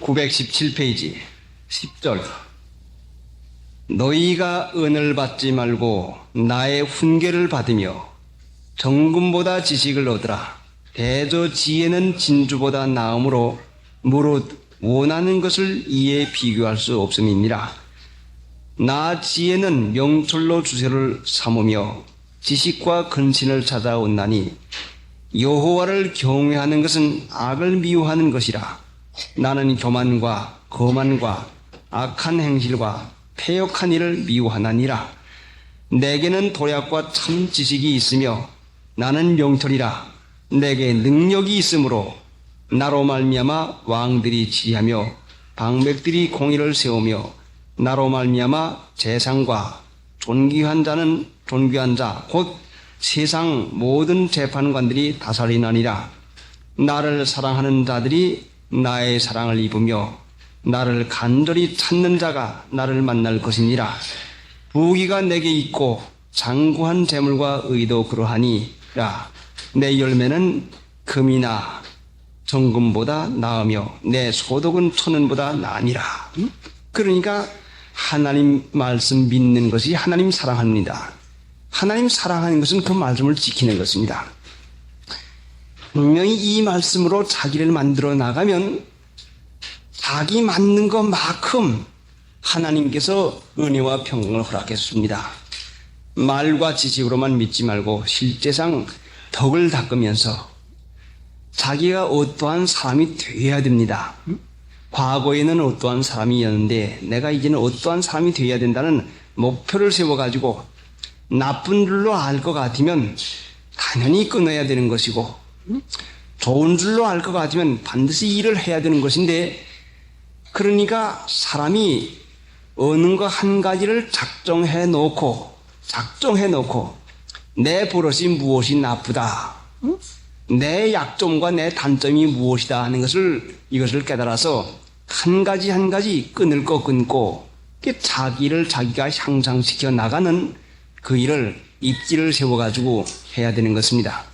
917페이지 10절 너희가 은을 받지 말고 나의 훈계를 받으며 정금보다 지식을 얻으라. 대저 지혜는 진주보다 나음으로 무릇 원하는 것을 이에 비교할 수 없음이니라. 나 지혜는 명철로 주세를 삼으며 지식과 근신을 찾아온나니 여호와를 경외하는 것은 악을 미워하는 것이라. 나는 교만과 거만과 악한 행실과 패역한 일을 미워하나니라. 내게는 도략과 참 지식이 있으며 나는 명철이라. 내게 능력이 있으므로 나로 말미암아 왕들이 지휘하며 방백들이 공의를 세우며 나로 말미암아 재상과 존귀한 자 곧 세상 모든 재판관들이 다스리나니라. 나를 사랑하는 자들이 나의 사랑을 입으며 나를 간절히 찾는 자가 나를 만날 것이니라. 부귀가 내게 있고 장구한 재물과 의도 그러하니라. 내 열매는 금이나 정금보다 나으며 내 소득은 천원보다 나으니라. 그러니까 하나님 말씀 믿는 것이 하나님 사랑합니다. 하나님 사랑하는 것은 그 말씀을 지키는 것입니다. 분명히 이 말씀으로 자기를 만들어 나가면 자기 맞는 것만큼 하나님께서 은혜와 평강을 허락했습니다. 말과 지식으로만 믿지 말고 실제상 덕을 닦으면서 자기가 어떠한 사람이 되어야 됩니다. 과거에는 어떠한 사람이었는데 내가 이제는 어떠한 사람이 되어야 된다는 목표를 세워가지고 나쁜 줄로 알 것 같으면 당연히 끊어야 되는 것이고 좋은 줄로 알 것 같으면 반드시 일을 해야 되는 것인데, 그러니까 사람이 어느 거 한 가지를 작정해 놓고 내 버릇이 무엇이 나쁘다, 내 약점과 내 단점이 무엇이다 하는 이것을 깨달아서 한 가지 한 가지 끊을 거 끊고 자기를 자기가 향상시켜 나가는 그 일을 입지를 세워가지고 해야 되는 것입니다.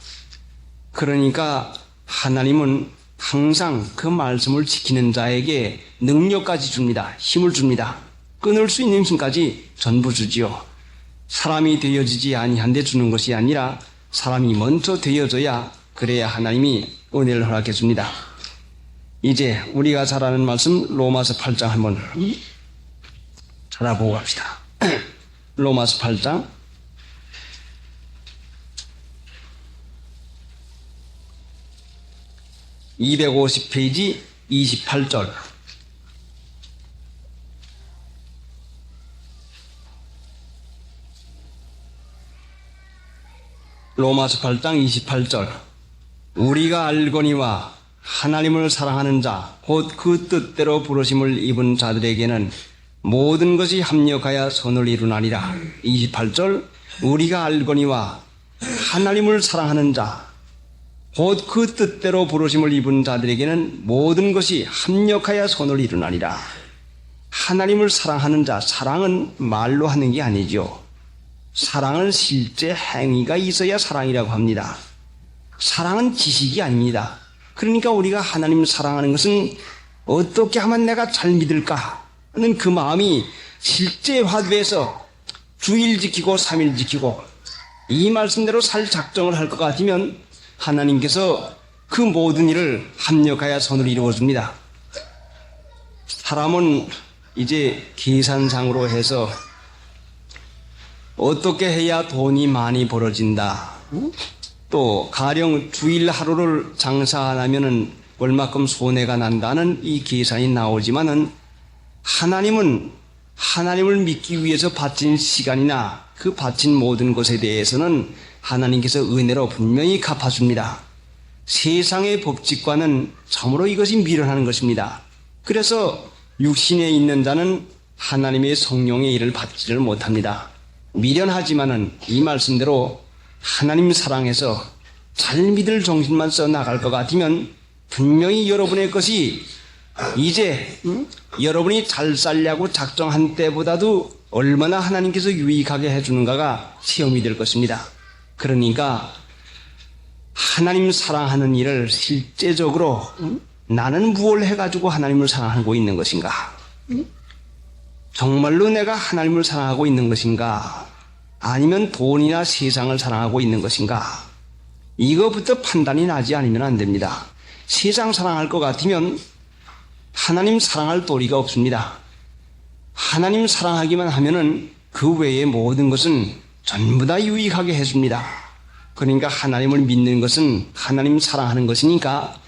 그러니까 하나님은 항상 그 말씀을 지키는 자에게 능력까지 줍니다. 힘을 줍니다. 끊을 수 있는 힘까지 전부 주지요. 사람이 되어지지 아니한데 주는 것이 아니라 사람이 먼저 되어져야, 그래야 하나님이 은혜를 허락해 줍니다. 이제 우리가 잘 아는 말씀 로마서 8장 한번 찾아보고 갑시다. 로마서 8장 250페이지 28절. 로마서 8장 28절. 우리가 알거니와 하나님을 사랑하는 자, 곧 그 뜻대로 부르심을 입은 자들에게는 모든 것이 합력하여 선을 이루나니라. 28절. 우리가 알거니와 하나님을 사랑하는 자, 곧 그 뜻대로 부르심을 입은 자들에게는 모든 것이 합력하여 선을 이루나니라. 하나님을 사랑하는 자, 사랑은 말로 하는 게 아니죠. 사랑은 실제 행위가 있어야 사랑이라고 합니다. 사랑은 지식이 아닙니다. 그러니까 우리가 하나님을 사랑하는 것은 어떻게 하면 내가 잘 믿을까 하는 그 마음이 실제화돼서 주일 지키고 3일 지키고 이 말씀대로 살 작정을 할 것 같으면 하나님께서 그 모든 일을 합력하여 선을 이루어줍니다. 사람은 이제 계산상으로 해서 어떻게 해야 돈이 많이 벌어진다, 또 가령 주일 하루를 장사 안 하면은 얼마큼 손해가 난다는 이 계산이 나오지만은, 하나님은 하나님을 믿기 위해서 바친 시간이나 그 바친 모든 것에 대해서는 하나님께서 은혜로 분명히 갚아줍니다. 세상의 법칙과는 참으로 이것이 미련한 것입니다. 그래서 육신에 있는 자는 하나님의 성령의 일을 받지를 못합니다. 미련하지만은 이 말씀대로 하나님 사랑해서 잘 믿을 정신만 써 나갈 것 같으면 분명히 여러분의 것이 이제 여러분이 잘 살려고 작정한 때보다도 얼마나 하나님께서 유익하게 해주는가가 시험이 될 것입니다. 그러니까 하나님 사랑하는 일을 실제적으로 나는 무엇을 해가지고 하나님을 사랑하고 있는 것인가? 정말로 내가 하나님을 사랑하고 있는 것인가? 아니면 돈이나 세상을 사랑하고 있는 것인가? 이거부터 판단이 나지 않으면 안 됩니다. 세상 사랑할 것 같으면 하나님 사랑할 도리가 없습니다. 하나님 사랑하기만 하면은 그 외의 모든 것은 전부 다 유익하게 해줍니다. 그러니까 하나님을 믿는 것은 하나님 사랑하는 것이니까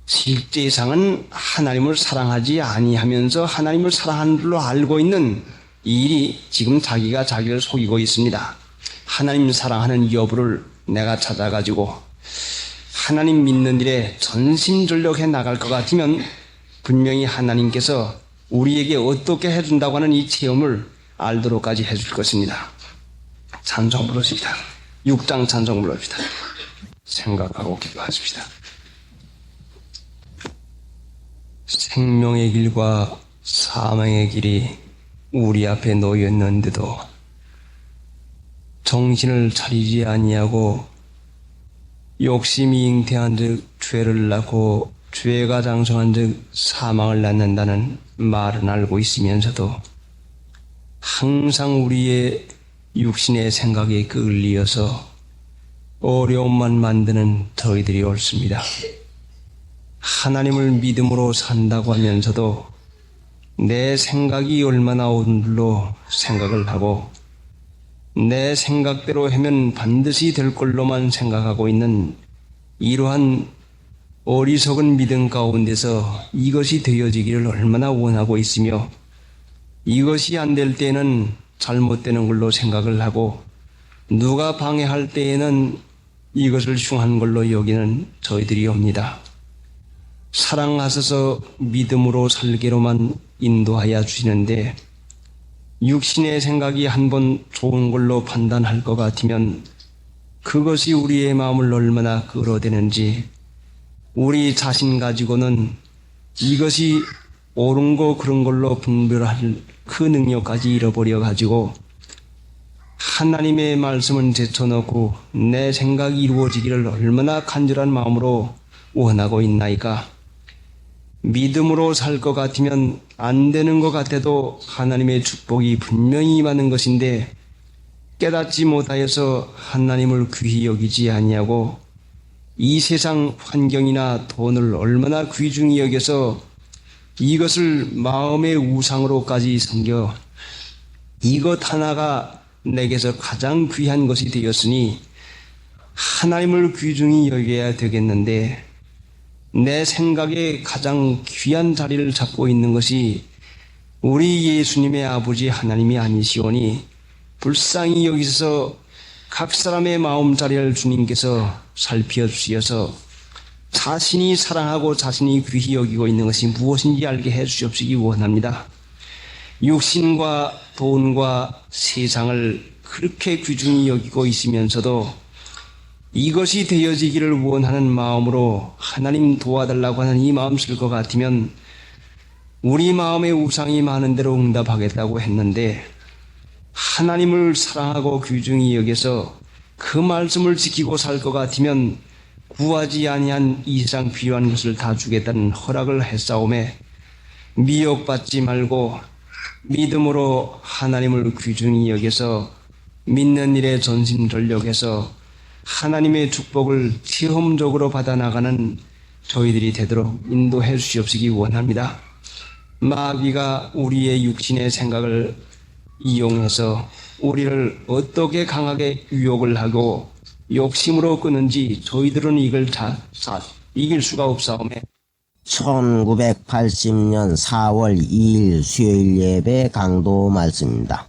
실제상은 하나님을 사랑하지 아니하면서 하나님을 사랑하는 줄로 알고 있는 이 일이 지금 자기가 자기를 속이고 있습니다. 하나님 사랑하는 여부를 내가 찾아가지고 하나님 믿는 일에 전심전력해 나갈 것 같으면 분명히 하나님께서 우리에게 어떻게 해준다고 하는 이 체험을 알도록까지 해줄 것입니다. 찬송 부르십시다. 6장 찬송 부릅시다. 생각하고 기도하십시다. 생명의 길과 사망의 길이 우리 앞에 놓였는데도 정신을 차리지 아니하고 욕심이 잉태한 즉 죄를 낳고 죄가 장성한 즉 사망을 낳는다는 말은 알고 있으면서도 항상 우리의 육신의 생각에 끌리어서 어려움만 만드는 저희들이 옳습니다. 하나님을 믿음으로 산다고 하면서도 내 생각이 얼마나 온 줄로 생각을 하고 내 생각대로 하면 반드시 될 걸로만 생각하고 있는 이러한 어리석은 믿음 가운데서 이것이 되어지기를 얼마나 원하고 있으며, 이것이 안 될 때에는 잘못되는 걸로 생각을 하고, 누가 방해할 때에는 이것을 흉한 걸로 여기는 저희들이 옵니다. 사랑하셔서 믿음으로 살기로만 인도하여 주시는데, 육신의 생각이 한번 좋은 걸로 판단할 것 같으면 그것이 우리의 마음을 얼마나 끌어대는지, 우리 자신 가지고는 이것이 옳은 거 그런 걸로 분별할 그 능력까지 잃어버려 가지고 하나님의 말씀은 제쳐놓고 내 생각이 이루어지기를 얼마나 간절한 마음으로 원하고 있나이까. 믿음으로 살 것 같으면 안 되는 것 같아도 하나님의 축복이 분명히 임하는 것인데, 깨닫지 못하여서 하나님을 귀히 여기지 아니하고 이 세상 환경이나 돈을 얼마나 귀중히 여겨서 이것을 마음의 우상으로까지 섬겨 이것 하나가 내게서 가장 귀한 것이 되었으니 하나님을 귀중히 여겨야 되겠는데, 내 생각에 가장 귀한 자리를 잡고 있는 것이 우리 예수님의 아버지 하나님이 아니시오니, 불쌍히 여기서 각 사람의 마음자리를 주님께서 살펴주시어서 자신이 사랑하고 자신이 귀히 여기고 있는 것이 무엇인지 알게 해주시옵시기 원합니다. 육신과 돈과 세상을 그렇게 귀중히 여기고 있으면서도 이것이 되어지기를 원하는 마음으로 하나님 도와달라고 하는 이 마음 쓸 것 같으면 우리 마음의 우상이 많은 대로 응답하겠다고 했는데, 하나님을 사랑하고 귀중히 여겨서 그 말씀을 지키고 살 것 같으면 구하지 아니한 이 세상 필요한 것을 다 주겠다는 허락을 했사오매, 미혹받지 말고 믿음으로 하나님을 귀중히 여겨서 믿는 일에 전심전력해서 하나님의 축복을 체험적으로 받아나가는 저희들이 되도록 인도해 주시옵시기 원합니다. 마귀가 우리의 육신의 생각을 이용해서 우리를 어떻게 강하게 유혹을 하고 욕심으로 끄는지 저희들은 이걸 이길 수가 없사오매, 1980년 4월 2일 수요일 예배 강도 말씀입니다.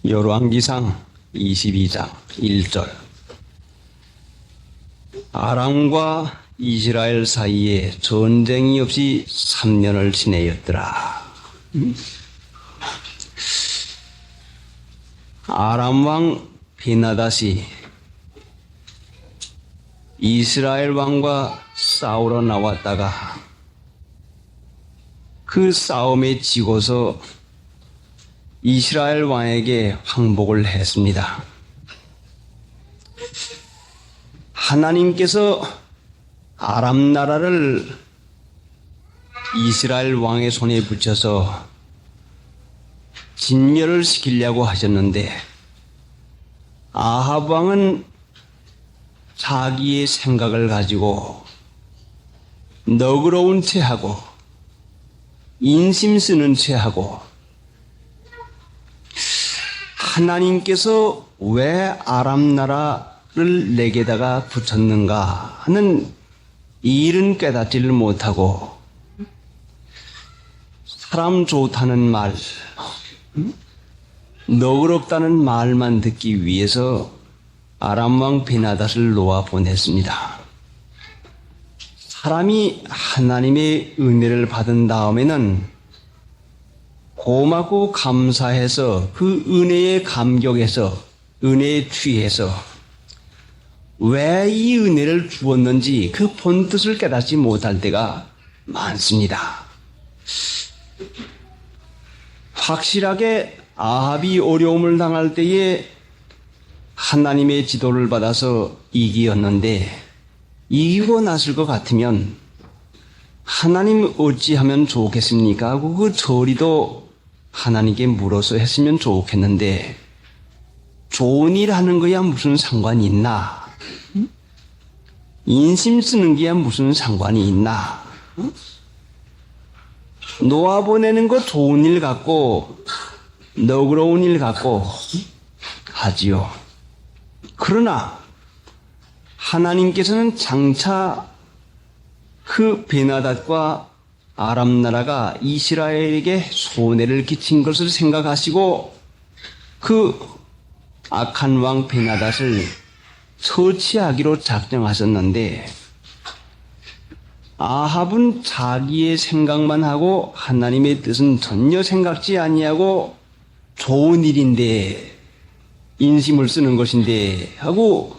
열왕기상 22장 1절. 아람과 이스라엘 사이에 전쟁이 없이 3년을 지내었더라. 아람 왕 베나닷이 이스라엘 왕과 싸우러 나왔다가 그 싸움에 지고서 이스라엘 왕에게 항복을 했습니다. 하나님께서 아람 나라를 이스라엘 왕의 손에 붙여서 진멸을 시키려고 하셨는데, 아합 왕은 자기의 생각을 가지고 너그러운 체하고 인심 쓰는 체하고 하나님께서 왜 아람 나라를 내게다가 붙였는가 하는 일은 깨닫지를 못하고 사람 좋다는 말, 너그럽다는 말만 듣기 위해서 아람 왕 베나닷을 놓아 보냈습니다. 사람이 하나님의 은혜를 받은 다음에는 고맙고 감사해서 그 은혜에 감격해서 은혜에 취해서 왜 이 은혜를 주었는지 그 본뜻을 깨닫지 못할 때가 많습니다. 확실하게 아합이 어려움을 당할 때에 하나님의 지도를 받아서 이기었는데, 이기고 났을 것 같으면 하나님 어찌하면 좋겠습니까 하고 그 저리도 하나님께 물어서 했으면 좋겠는데, 좋은 일 하는 거야 무슨 상관이 있나? 인심 쓰는 게야 무슨 상관이 있나? 놓아보내는 거 좋은 일 같고 너그러운 일 같고 하지요. 그러나 하나님께서는 장차 그 베나닷과 아람 나라가 이스라엘에게 손해를 끼친 것을 생각하시고 그 악한 왕 베나닷을 처치하기로 작정하셨는데 아합은 자기의 생각만 하고 하나님의 뜻은 전혀 생각지 아니하고 좋은 일인데 인심을 쓰는 것인데 하고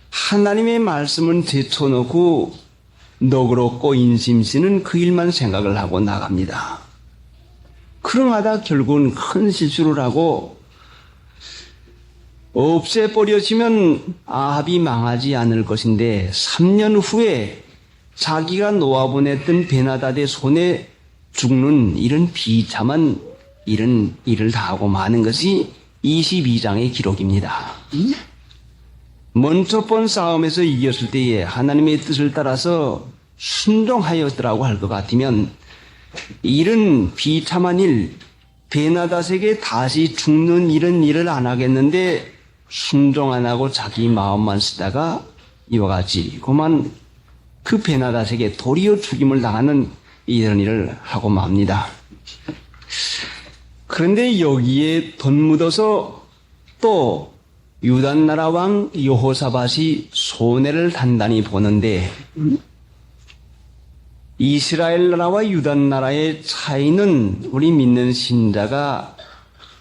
하나님의 말씀은 제쳐놓고 너그럽고 인심 쓰는 그 일만 생각을 하고 나갑니다. 그러하다 결국은 큰 실수를 하고 없애버려지면 아합이 망하지 않을 것인데 3년 후에 자기가 놓아보냈던 베나닷의 손에 죽는 이런 비참한 이런 일을 당하고 마는 것이 22장의 기록입니다. 먼저 본 싸움에서 이겼을 때에 하나님의 뜻을 따라서 순종하였더라고 할 것 같으면 이런 비참한 일, 베나닷에게 다시 죽는 이런 일을 안 하겠는데 순종 안 하고 자기 마음만 쓰다가 이와 같이 그만 그 베나닷에게 도리어 죽임을 당하는 이런 일을 하고 맙니다. 그런데 여기에 덧묻어서 또 유다나라 왕 여호사밧이 손해를 단단히 보는데 이스라엘 나라와 유다나라의 차이는 우리 믿는 신자가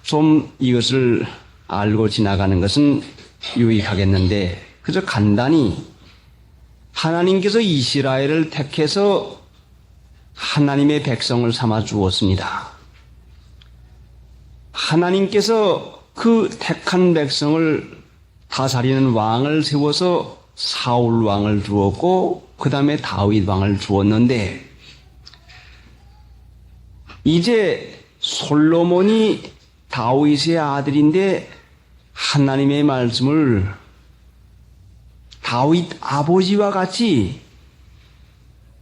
좀 이것을 알고 지나가는 것은 유익하겠는데 그저 간단히 하나님께서 이스라엘을 택해서 하나님의 백성을 삼아 주었습니다. 하나님께서 그 택한 백성을 다스리는 왕을 세워서 사울 왕을 주었고 그 다음에 다윗 왕을 주었는데 이제 솔로몬이 다윗의 아들인데 하나님의 말씀을 다윗 아버지와 같이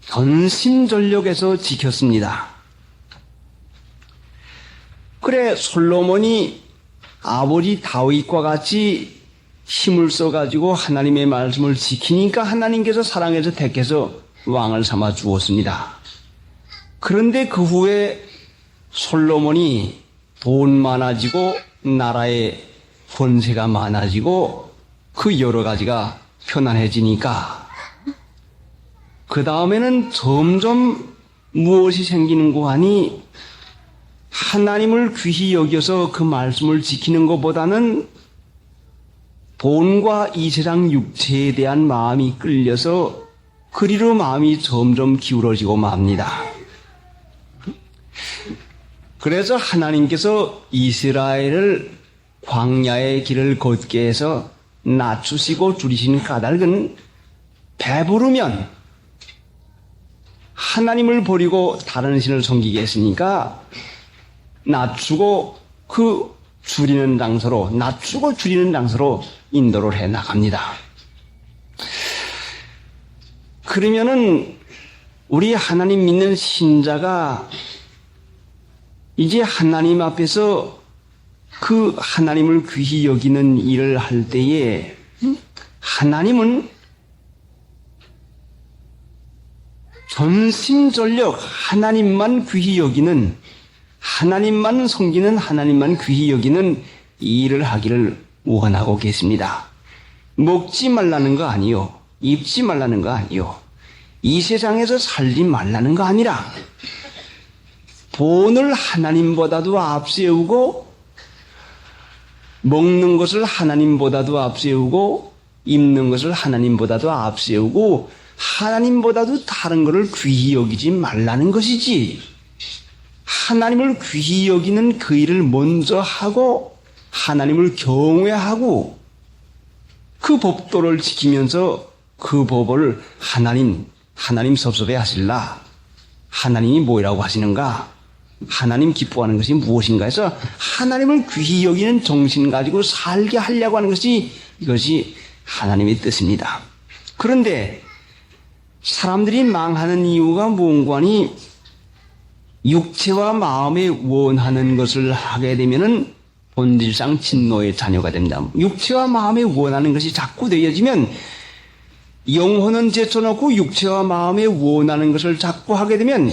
전심전력해서 지켰습니다. 그래 솔로몬이 아버지 다윗과 같이 힘을 써가지고 하나님의 말씀을 지키니까 하나님께서 사랑해서 택해서 왕을 삼아 주었습니다. 그런데 그 후에 솔로몬이 돈 많아지고 나라의 권세가 많아지고 그 여러 가지가 편안해지니까 그 다음에는 점점 무엇이 생기는고 하니 하나님을 귀히 여겨서 그 말씀을 지키는 것보다는 돈과 이 세상 육체에 대한 마음이 끌려서 그리로 마음이 점점 기울어지고 맙니다. 그래서 하나님께서 이스라엘을 광야의 길을 걷게 해서 낮추시고 줄이신 까닭은 배부르면 하나님을 버리고 다른 신을 섬기게 했으니까 낮추고 그 줄이는 장소로 낮추고 줄이는 장소로 인도를 해 나갑니다. 그러면은 우리 하나님 믿는 신자가 이제 하나님 앞에서 그 하나님을 귀히 여기는 일을 할 때에 하나님은 전심전력 하나님만 귀히 여기는 하나님만 섬기는 하나님만 귀히 여기는 일을 하기를 원하고 계십니다. 먹지 말라는 거 아니요. 입지 말라는 거 아니요. 이 세상에서 살지 말라는 거 아니라 돈을 하나님보다도 앞세우고 먹는 것을 하나님보다도 앞세우고 입는 것을 하나님보다도 앞세우고 하나님보다도 다른 것을 귀히 여기지 말라는 것이지 하나님을 귀히 여기는 그 일을 먼저 하고 하나님을 경외하고 그 법도를 지키면서 그 법을 하나님 섭섭해 하실라 하나님이 뭐라고 하시는가 하나님 기뻐하는 것이 무엇인가 해서 하나님을 귀히 여기는 정신 가지고 살게 하려고 하는 것이 이것이 하나님의 뜻입니다. 그런데 사람들이 망하는 이유가 뭔가니 육체와 마음에 원하는 것을 하게 되면은 본질상 진노의 자녀가 됩니다. 육체와 마음에 원하는 것이 자꾸 되어지면 영혼은 제쳐놓고 육체와 마음에 원하는 것을 자꾸 하게 되면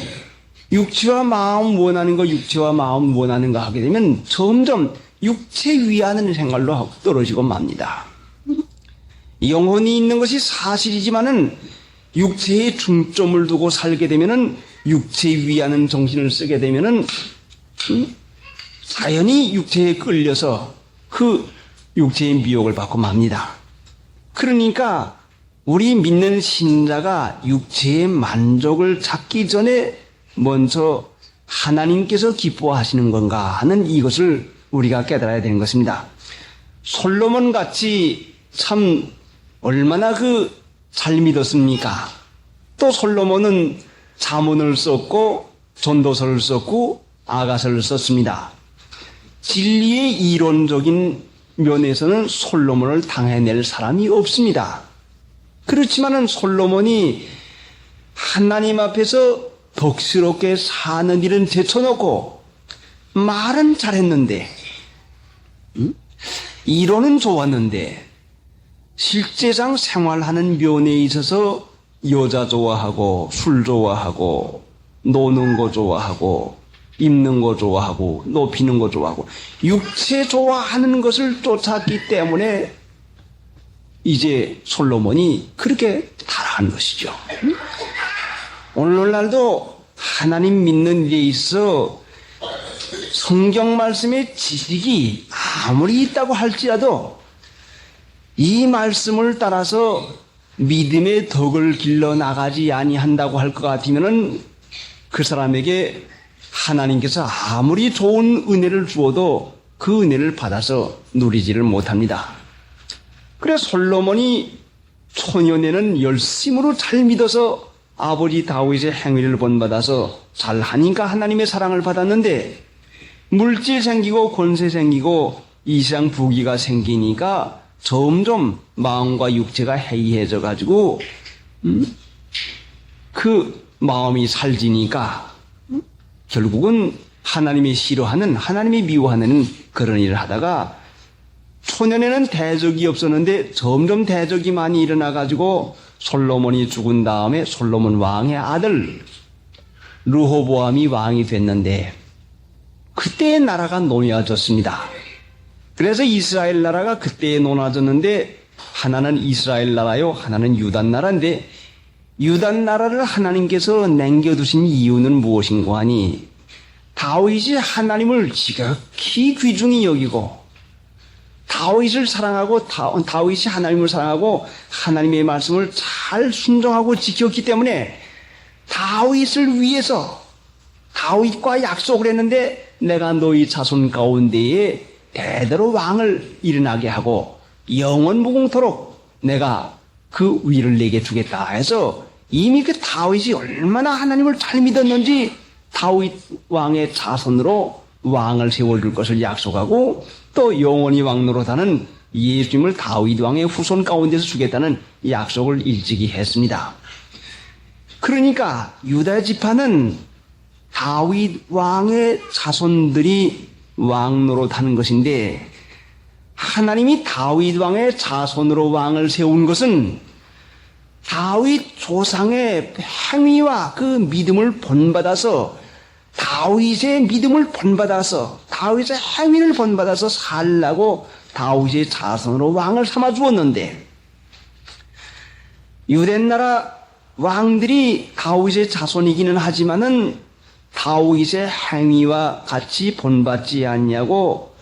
육체와 마음 원하는 거, 육체와 마음 원하는 거 하게 되면 점점 육체 위하는 생활로 떨어지고 맙니다. 영혼이 있는 것이 사실이지만은 육체에 중점을 두고 살게 되면은 육체 위하는 정신을 쓰게 되면은 자연히 육체에 끌려서 그 육체의 미혹을 받고 맙니다. 그러니까 우리 믿는 신자가 육체의 만족을 찾기 전에 먼저 하나님께서 기뻐하시는 건가 하는 이것을 우리가 깨달아야 되는 것입니다. 솔로몬 같이 참 얼마나 잘 믿었습니까? 또 솔로몬은 잠언을 썼고 전도서를 썼고 아가서를 썼습니다. 진리의 이론적인 면에서는 솔로몬을 당해낼 사람이 없습니다. 그렇지만은 솔로몬이 하나님 앞에서 덕스럽게 사는 일은 제쳐놓고 말은 잘했는데 이론은 좋았는데 실제상 생활하는 면에 있어서 여자 좋아하고 술 좋아하고 노는 거 좋아하고 입는 거 좋아하고 높이는 거 좋아하고 육체 좋아하는 것을 쫓았기 때문에 이제 솔로몬이 그렇게 타락한 것이죠. 오늘날도 하나님 믿는 데 있어 성경 말씀의 지식이 아무리 있다고 할지라도 이 말씀을 따라서 믿음의 덕을 길러 나가지 아니한다고 할 것 같으면은 그 사람에게 하나님께서 아무리 좋은 은혜를 주어도 그 은혜를 받아서 누리지를 못합니다. 그래 솔로몬이 초년에는 열심으로 잘 믿어서 아버지 다윗의 행위를 본받아서 잘하니까 하나님의 사랑을 받았는데 물질 생기고 권세 생기고 이 세상 부귀가 생기니까 점점 마음과 육체가 해이해져 가지고 그 마음이 살지니까 결국은 하나님이 싫어하는 하나님이 미워하는 그런 일을 하다가 초년에는 대적이 없었는데 점점 대적이 많이 일어나 가지고 솔로몬이 죽은 다음에 솔로몬 왕의 아들 르호보암이 왕이 됐는데 그때의 나라가 노여졌습니다. 그래서 이스라엘 나라가 그때 노나졌는데 하나는 이스라엘 나라요 하나는 유다 나라인데 유다 나라를 하나님께서 남겨두신 이유는 무엇인가 하니 다윗이 하나님을 지극히 귀중히 여기고 다윗을 사랑하고 다윗이 하나님을 사랑하고 하나님의 말씀을 잘 순종하고 지켰기 때문에 다윗을 위해서 다윗과 약속을 했는데 내가 너희 자손 가운데에 대대로 왕을 일어나게 하고 영원 무궁토록 내가 그 위를 내게 주겠다 해서 이미 그 다윗이 얼마나 하나님을 잘 믿었는지 다윗 왕의 자손으로 왕을 세워줄 것을 약속하고 또 영원히 왕 노릇하는 예수님을 다윗 왕의 후손 가운데서 주겠다는 약속을 일찍이 했습니다. 그러니까 유다 지파는 다윗 왕의 자손들이 왕 노릇하는 것인데 하나님이 다윗 왕의 자손으로 왕을 세운 것은 다윗 조상의 행위와 그 믿음을 본받아서 다윗의 믿음을 본받아서 다윗의 행위를 본받아서 살라고 다윗의 자손으로 왕을 삼아 주었는데 유대나라 왕들이 다윗의 자손이기는 하지만은 다윗의 행위와 같이 본받지 않냐고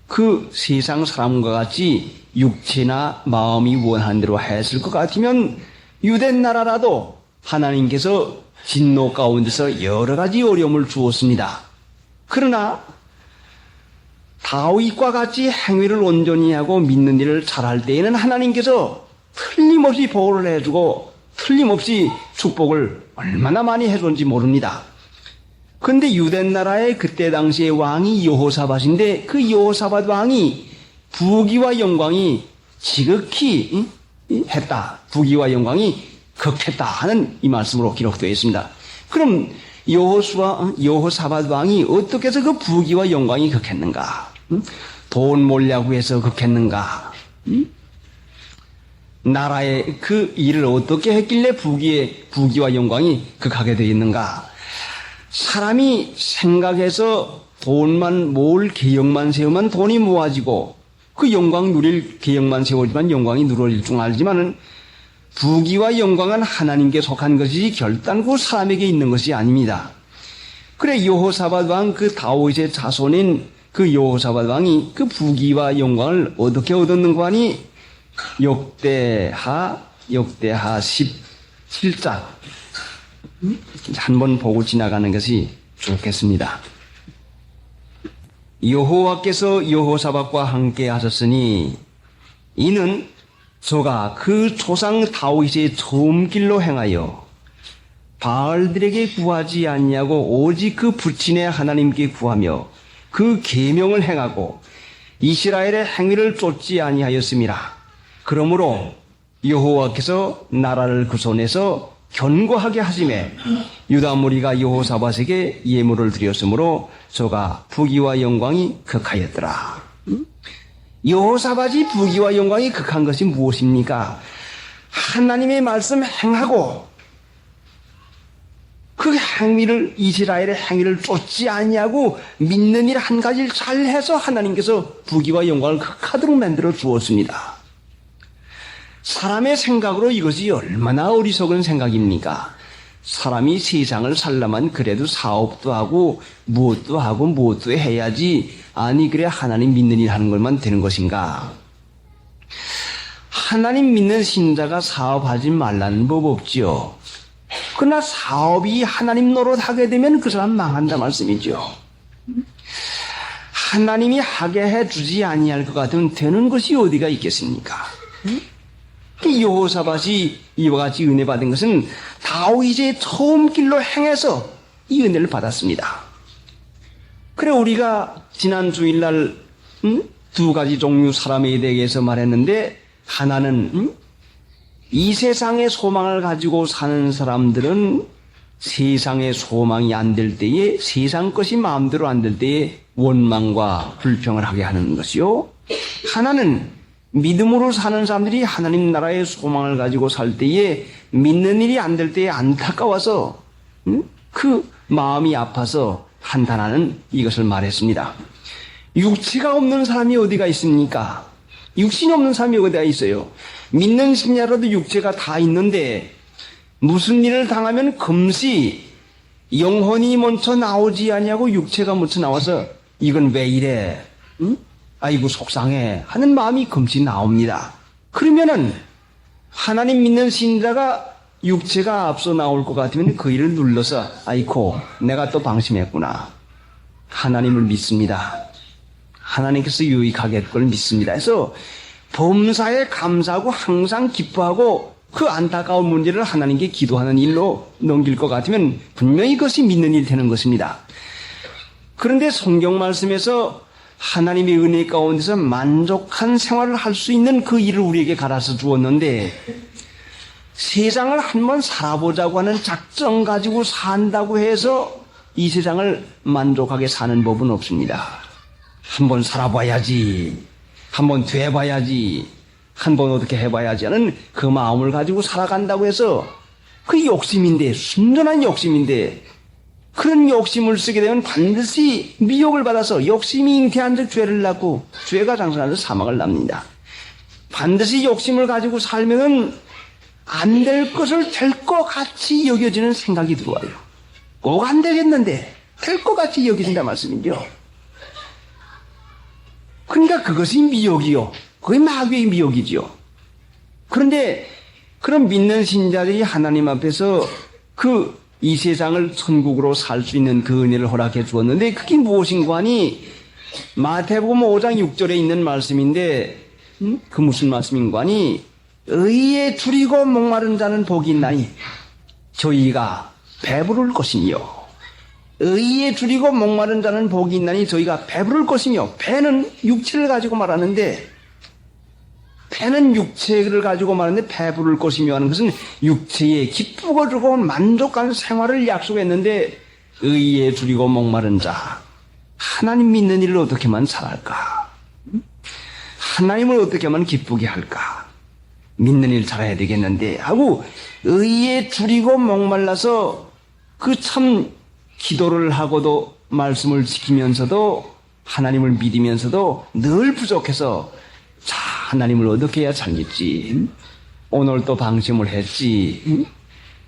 그 세상 사람과 같이 육체나 마음이 원하는 대로 했을 것 같으면 유대나라라도 하나님께서 진노 가운데서 여러 가지 어려움을 주었습니다. 그러나 다윗과 같이 행위를 온전히 하고 믿는 일을 잘할 때에는 하나님께서 틀림없이 보호를 해주고 틀림없이 축복을 얼마나 많이 해줬는지 모릅니다. 그런데 유대나라의 그때 당시의 왕이 여호사밧인데 그 여호사밧 왕이 부귀와 영광이 지극히 했다. 부귀와 영광이 극했다 하는 이 말씀으로 기록되어 있습니다. 그럼 여호사밧 왕이 어떻게 해서 그 부귀와 영광이 극했는가? 돈 몰려고 해서 극했는가? 나라의 그 일을 어떻게 했길래 부귀와 영광이 극하게 되어 있는가? 사람이 생각해서 돈만 모을 계획만 세우면 돈이 모아지고 그 영광 누릴 계획만 세우지만 영광이 누려질 줄 알지만은 부귀와 영광은 하나님께 속한 것이지 결단코 사람에게 있는 것이 아닙니다. 그래 여호사밧 왕 그 다윗의 자손인 그 여호사밧 왕이 그 부귀와 영광을 어떻게 얻었는가 하니 역대하 17장 한번 보고 지나가는 것이 좋겠습니다. 여호와께서 여호사밧과 함께 하셨으니 이는 저가 그 조상 다윗의 처음 길로 행하여 바알들에게 구하지 아니하고 오직 그 불친의 하나님께 구하며 그 계명을 행하고 이스라엘의 행위를 쫓지 아니하였음이라. 그러므로 여호와께서 나라를 그 손에서 견고하게 하심에 유다 무리가 여호사밧에게 예물을 드렸으므로 저가 부귀와 영광이 극하였더라. 여호사밧이 부귀와 영광이 극한 것이 무엇입니까? 하나님의 말씀 행하고 그 행위를 이스라엘의 행위를 쫓지 아니하고 믿는 일 한 가지를 잘해서 하나님께서 부귀와 영광을 극하도록 만들어 주었습니다. 사람의 생각으로 이것이 얼마나 어리석은 생각입니까? 사람이 세상을 살려면 그래도 사업도 하고 무엇도 해야지. 아니 그래 하나님 믿는 일 하는 것만 되는 것인가? 하나님 믿는 신자가 사업하지 말라는 법 없지요. 그러나 사업이 하나님 노릇하게 되면 그 사람 망한다 말씀이죠. 하나님이 하게 해주지 아니할 것 같으면 되는 것이 어디가 있겠습니까? 여호사밧이 이와 같이 은혜 받은 것은 다윗의 처음 길로 행해서 이 은혜를 받았습니다. 그래 우리가 지난 주일날 두 가지 종류 사람에 대해서 말했는데 하나는 이 세상의 소망을 가지고 사는 사람들은 세상의 소망이 안 될 때에 세상 것이 마음대로 안 될 때에 원망과 불평을 하게 하는 것이요. 하나는 믿음으로 사는 사람들이 하나님 나라의 소망을 가지고 살 때에 믿는 일이 안 될 때에 안타까워서 그 마음이 아파서 한탄하는 이것을 말했습니다. 육체가 없는 사람이 어디가 있습니까? 육신이 없는 사람이 어디가 있어요? 믿는 신자라도 육체가 다 있는데 무슨 일을 당하면 금시 영혼이 먼저 나오지 아니하고 육체가 먼저 나와서 이건 왜 이래? 아이고 속상해 하는 마음이 금시 나옵니다. 그러면은 하나님 믿는 신자가 육체가 앞서 나올 것 같으면 그 일을 눌러서 아이고 내가 또 방심했구나. 하나님을 믿습니다. 하나님께서 유익하게 걸 믿습니다. 해서 범사에 감사하고 항상 기뻐하고 그 안타까운 문제를 하나님께 기도하는 일로 넘길 것 같으면 분명히 그것이 믿는 일이 되는 것입니다. 그런데 성경 말씀에서 하나님의 은혜 가운데서 만족한 생활을 할 수 있는 그 일을 우리에게 가르쳐 주었는데 세상을 한번 살아보자고 하는 작정 가지고 산다고 해서 이 세상을 만족하게 사는 법은 없습니다. 한번 살아봐야지, 한번 돼봐야지, 한번 어떻게 해봐야지 하는 그 마음을 가지고 살아간다고 해서 그 욕심인데, 순전한 욕심인데 그런 욕심을 쓰게 되면 반드시 미혹을 받아서 욕심이 잉태한 즉 죄를 낳고 죄가 장성한 즉 사망을 낳습니다. 반드시 욕심을 가지고 살면은 안 될 것을 될 것 같이 여겨지는 생각이 들어와요. 꼭 안 되겠는데 될 것 같이 여겨진다 말씀이죠. 그러니까 그것이 미혹이요. 그게 마귀의 미혹이죠. 그런데 그런 믿는 신자들이 하나님 앞에서 이 세상을 천국으로 살 수 있는 그 은혜를 허락해 주었는데 그게 무엇인가 하니 마태복음 5장 6절에 있는 말씀인데 그 무슨 말씀인가 하니 의에 줄이고 목마른 자는 복이 있나니 저희가 배부를 것이며 의에 줄이고 목마른 자는 복이 있나니 저희가 배부를 것이며 배는 육체를 가지고 말하는데 배는 육체를 가지고 말하는데 배부를 것이며 하는 것은 육체에 기쁘고 주고 만족하는 생활을 약속했는데 의에 줄이고 목마른 자, 하나님 믿는 일을 어떻게만 잘할까? 하나님을 어떻게만 기쁘게 할까? 믿는 일 잘해야 되겠는데 하고 의에 줄이고 목말라서 그 참 기도를 하고도 말씀을 지키면서도 하나님을 믿으면서도 늘 부족해서 자, 하나님을 어떻게 해야 잘 믿지? 오늘 또 방심을 했지?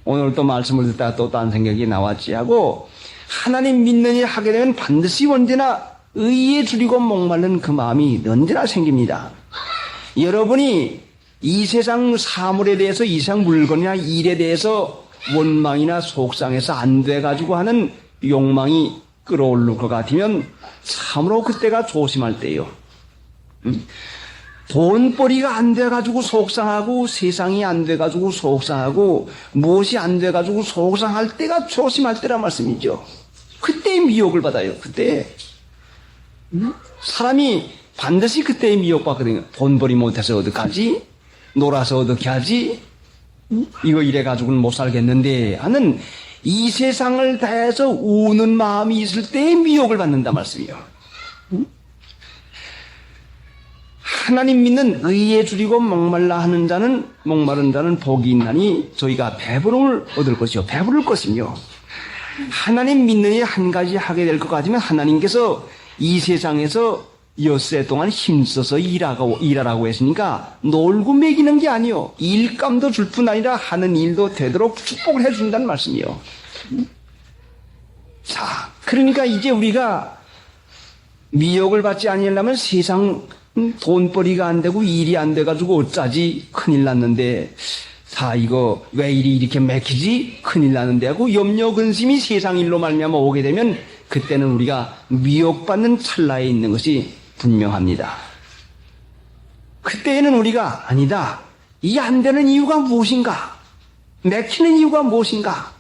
오늘 또 말씀을 듣다가 또 딴 생각이 나왔지 하고 하나님 믿는 일 하게 되면 반드시 언제나 의에 줄이고 목마른 그 마음이 언제나 생깁니다. 여러분이 이 세상 사물에 대해서 이 세상 물건이나 일에 대해서 원망이나 속상해서 안 돼가지고 하는 욕망이 끌어오를 것 같으면 참으로 그때가 조심할 때요. 돈벌이가 안 돼가지고 속상하고 세상이 안 돼가지고 속상하고 무엇이 안 돼가지고 속상할 때가 조심할 때란 말씀이죠. 그때의 미혹을 받아요. 그때 사람이 반드시 그때의 미혹받거든요. 돈벌이 못해서 어떡하지? 놀아서 어떻게 하지? 이거 이래가지고는 못 살겠는데 하는 이 세상을 다해서 우는 마음이 있을 때의 미혹을 받는다 말씀이요. 하나님 믿는 의에 줄이고 목마른 자는 복이 있나니 저희가 배부름을 얻을 것이요. 배부를 것이며 하나님 믿는 일 한 가지 하게 될 것 같으면 하나님께서 이 세상에서 엿새 동안 힘써서 일하라고 했으니까 놀고 먹이는 게 아니요. 일감도 줄 뿐 아니라 하는 일도 되도록 축복을 해준다는 말씀이요. 자, 그러니까 이제 우리가 미혹을 받지 아니하려면 세상 돈벌이가 안 되고 일이 안 돼가지고 어쩌지? 큰일 났는데 자, 이거 왜 일이 이렇게 막히지? 큰일 났는데 하고 염려 근심이 세상 일로 말미암아 오게 되면 그때는 우리가 미혹받는 찰나에 있는 것이 분명합니다. 그때에는 우리가 아니다. 이 안 되는 이유가 무엇인가? 막히는 이유가 무엇인가?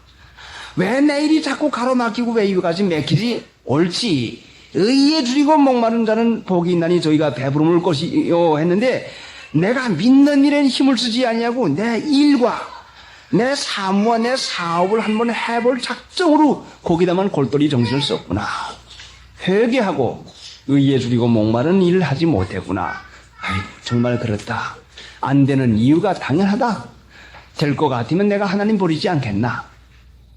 왜 내 일이 자꾸 가로막히고 왜 이거까지 막히지? 옳지. 의에 줄이고 목마른 자는 복이 있나니 저희가 배부름을 것이요 했는데 내가 믿는 일엔 힘을 쓰지 아니하고 내 일과 내 사무와 내 사업을 한번 해볼 작정으로 거기다만 골똘히 정신을 썼구나. 회개하고 의에 줄이고 목마른 일을 하지 못했구나. 아이고, 정말 그렇다. 안 되는 이유가 당연하다. 될 것 같으면 내가 하나님 버리지 않겠나.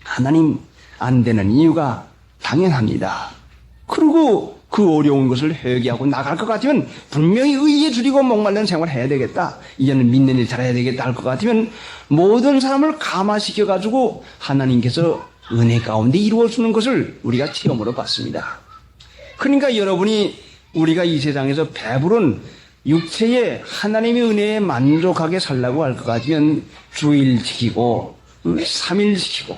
하나님 안 되는 이유가 당연합니다. 그리고 그 어려운 것을 회개하고 나갈 것 같으면 분명히 의에 줄이고 목마른 생활을 해야 되겠다. 이제는 믿는 일 잘해야 되겠다 할 것 같으면 모든 사람을 감화시켜가지고 하나님께서 은혜 가운데 이루어주는 것을 우리가 체험으로 봤습니다. 그러니까 여러분이 우리가 이 세상에서 배부른 육체의 하나님의 은혜에 만족하게 살라고 할 것 같으면 주일 지키고 3일 지키고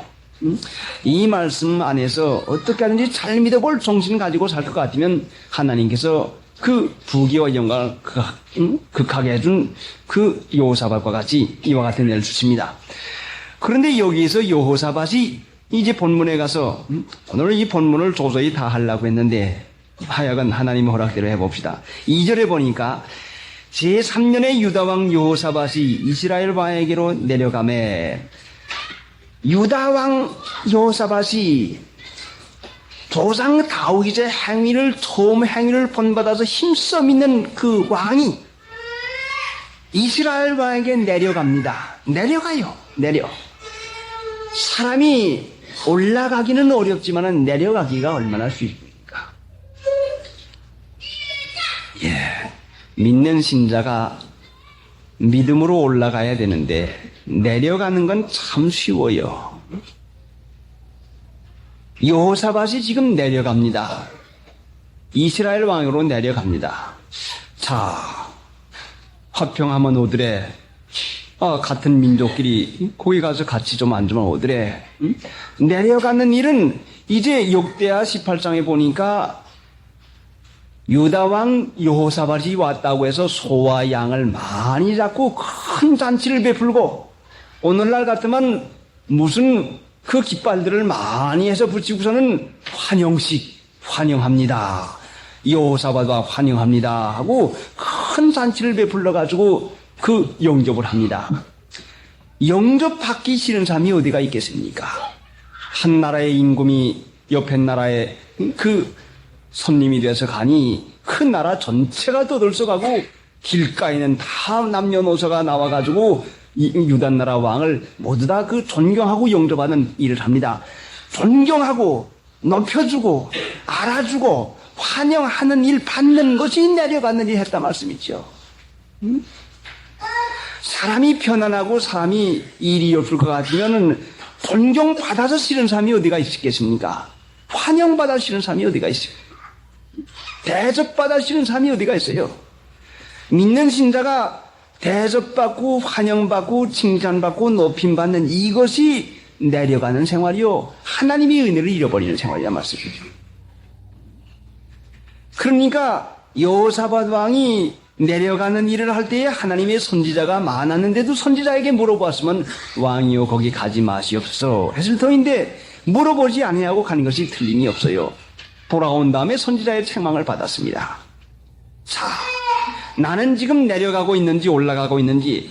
이 말씀 안에서 어떻게 하든지 잘 믿어볼 정신 가지고 살 것 같으면 하나님께서 그 부귀와 영광을 극하게 해준 그 여호사밧과 같이 이와 같은 은혜를 주십니다. 그런데 여기에서 여호사밧이 이제 본문에 가서 오늘 이 본문을 조서히 다 하려고 했는데 하여간 하나님의 허락대로 해봅시다. 2절에 보니까 제3년에 유다왕 여호사밧이 이스라엘 왕에게로 내려가매 유다왕 여호사밧이 조상 다윗의 처음 행위를 본받아서 힘써 믿는 그 왕이 이스라엘 왕에게 내려갑니다. 내려가요. 사람이 올라가기는 어렵지만 내려가기가 얼마나 쉽습니까? 믿는 신자가 믿음으로 올라가야 되는데 내려가는 건 참 쉬워요. 여호사밧이 지금 내려갑니다. 이스라엘 왕으로 내려갑니다. 자, 화평하면 오더래. 같은 민족끼리 거기 가서 같이 좀 앉으면 오더래. 내려가는 일은 이제 역대하 18장에 보니까 유다왕 여호사밧이 왔다고 해서 소와 양을 많이 잡고 큰 잔치를 베풀고 오늘날 같으면 무슨 그 깃발들을 많이 해서 붙이고서는 환영합니다. 여호사밧과 환영합니다 하고 큰 잔치를 베풀러 가지고 그 영접을 합니다. 영접받기 싫은 사람이 어디가 있겠습니까? 한 나라의 임금이 옆에 나라에 그 손님이 돼서 가니 그 나라 전체가 떠들썩하고 길가에는 다 남녀노소가 나와가지고 이 유다 나라 왕을 모두 다 그 존경하고 영접하는 일을 합니다. 존경하고 높여주고 알아주고 환영하는 일 받는 것이 내려가는 일 했단 말씀이죠. 사람이 편안하고 사람이 일이 없을 것 같으면은 존경받아서 싫은 사람이 어디가 있겠습니까? 환영받아 싫은 사람이 어디가 있어요? 대접받아 싫은 사람이 어디가 있어요? 믿는 신자가 대접받고 환영받고 칭찬받고 높임받는 이것이 내려가는 생활이요, 하나님의 은혜를 잃어버리는 생활이란 말씀이죠. 그러니까 여호사밧 왕이 내려가는 일을 할 때에 하나님의 선지자가 많았는데도 선지자에게 물어보았으면 왕이요 거기 가지 마시옵소서 했을 터인데 물어보지 아니하고 가는 것이 틀림이 없어요. 돌아온 다음에 선지자의 책망을 받았습니다. 자, 나는 지금 내려가고 있는지 올라가고 있는지,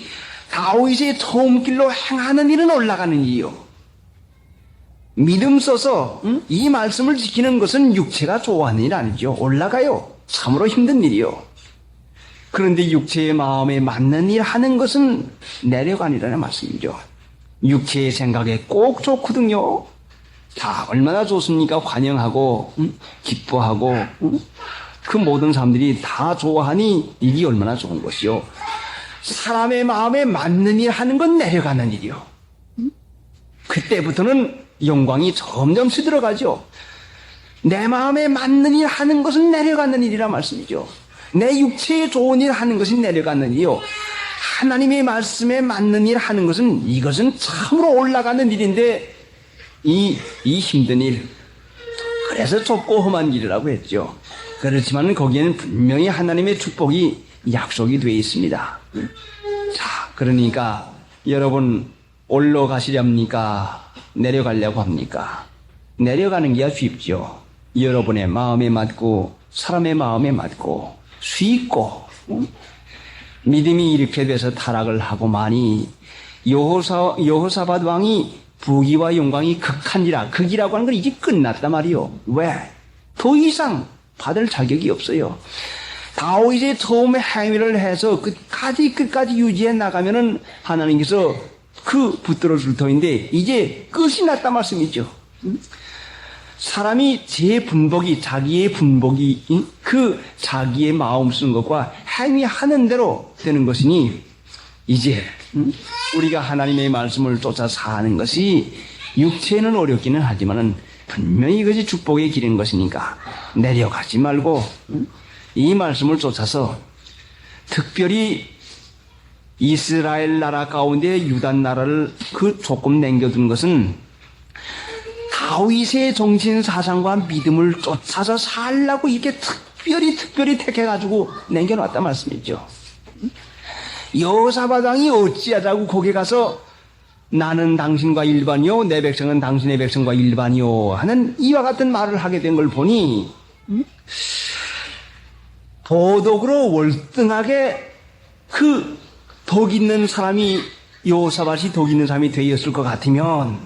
다윗의 처음 길로 행하는 일은 올라가는 일이요, 믿음 써서 이 말씀을 지키는 것은 육체가 좋아하는 일 아니죠. 올라가요. 참으로 힘든 일이요. 그런데 육체의 마음에 맞는 일 하는 것은 내려가니라는 말씀이죠. 육체의 생각에 꼭 좋거든요. 자, 얼마나 좋습니까? 환영하고 기뻐하고 그 모든 사람들이 다 좋아하니 이게 얼마나 좋은 것이요. 사람의 마음에 맞는 일 하는 건 내려가는 일이요. 그때부터는 영광이 점점 들어가죠. 내 마음에 맞는 일 하는 것은 내려가는 일이란 말씀이죠. 내 육체에 좋은 일 하는 것이 내려가는 일이요, 하나님의 말씀에 맞는 일 하는 것은, 이것은 참으로 올라가는 일인데 이 힘든 일, 그래서 좁고 험한 일이라고 했죠. 그렇지만 거기에는 분명히 하나님의 축복이 약속이 되어 있습니다. 자, 그러니까 여러분 올라가시렵니까? 내려가려고 합니까? 내려가는 게 쉽죠. 여러분의 마음에 맞고 사람의 마음에 맞고 수있고 믿음이 이렇게 돼서 타락을 하고 많이 여호사밧 왕이 부귀와 영광이 극한이라, 극이라고 하는 건 이제 끝났단 말이요. 왜? 더 이상 받을 자격이 없어요. 다윗의 처음에 행위를 해서 끝까지 유지해 나가면은 하나님께서 그 붙들어 줄 터인데 이제 끝이 났단 말씀이죠. 사람이 자기의 분복이 그 자기의 마음 쓰는 것과 행위하는 대로 되는 것이니 이제 우리가 하나님의 말씀을 쫓아 사는 것이 육체는 어렵기는 하지만은 분명히 이것이 축복의 길인 것이니까 내려가지 말고 이 말씀을 쫓아서, 특별히 이스라엘 나라 가운데 유다 나라를 그 조금 남겨둔 것은 다윗의 정신 사상과 믿음을 쫓아서 살라고 이렇게 특별히 택해가지고 남겨놨단 말씀이죠. 여호사밧 왕이 어찌하자고 거기 가서 나는 당신과 일반이요, 내 백성은 당신의 백성과 일반이요 하는 이와 같은 말을 하게 된 걸 보니 도덕으로 월등하게 그 덕 있는 사람이, 여호사밧이 덕 있는 사람이 되었을 것 같으면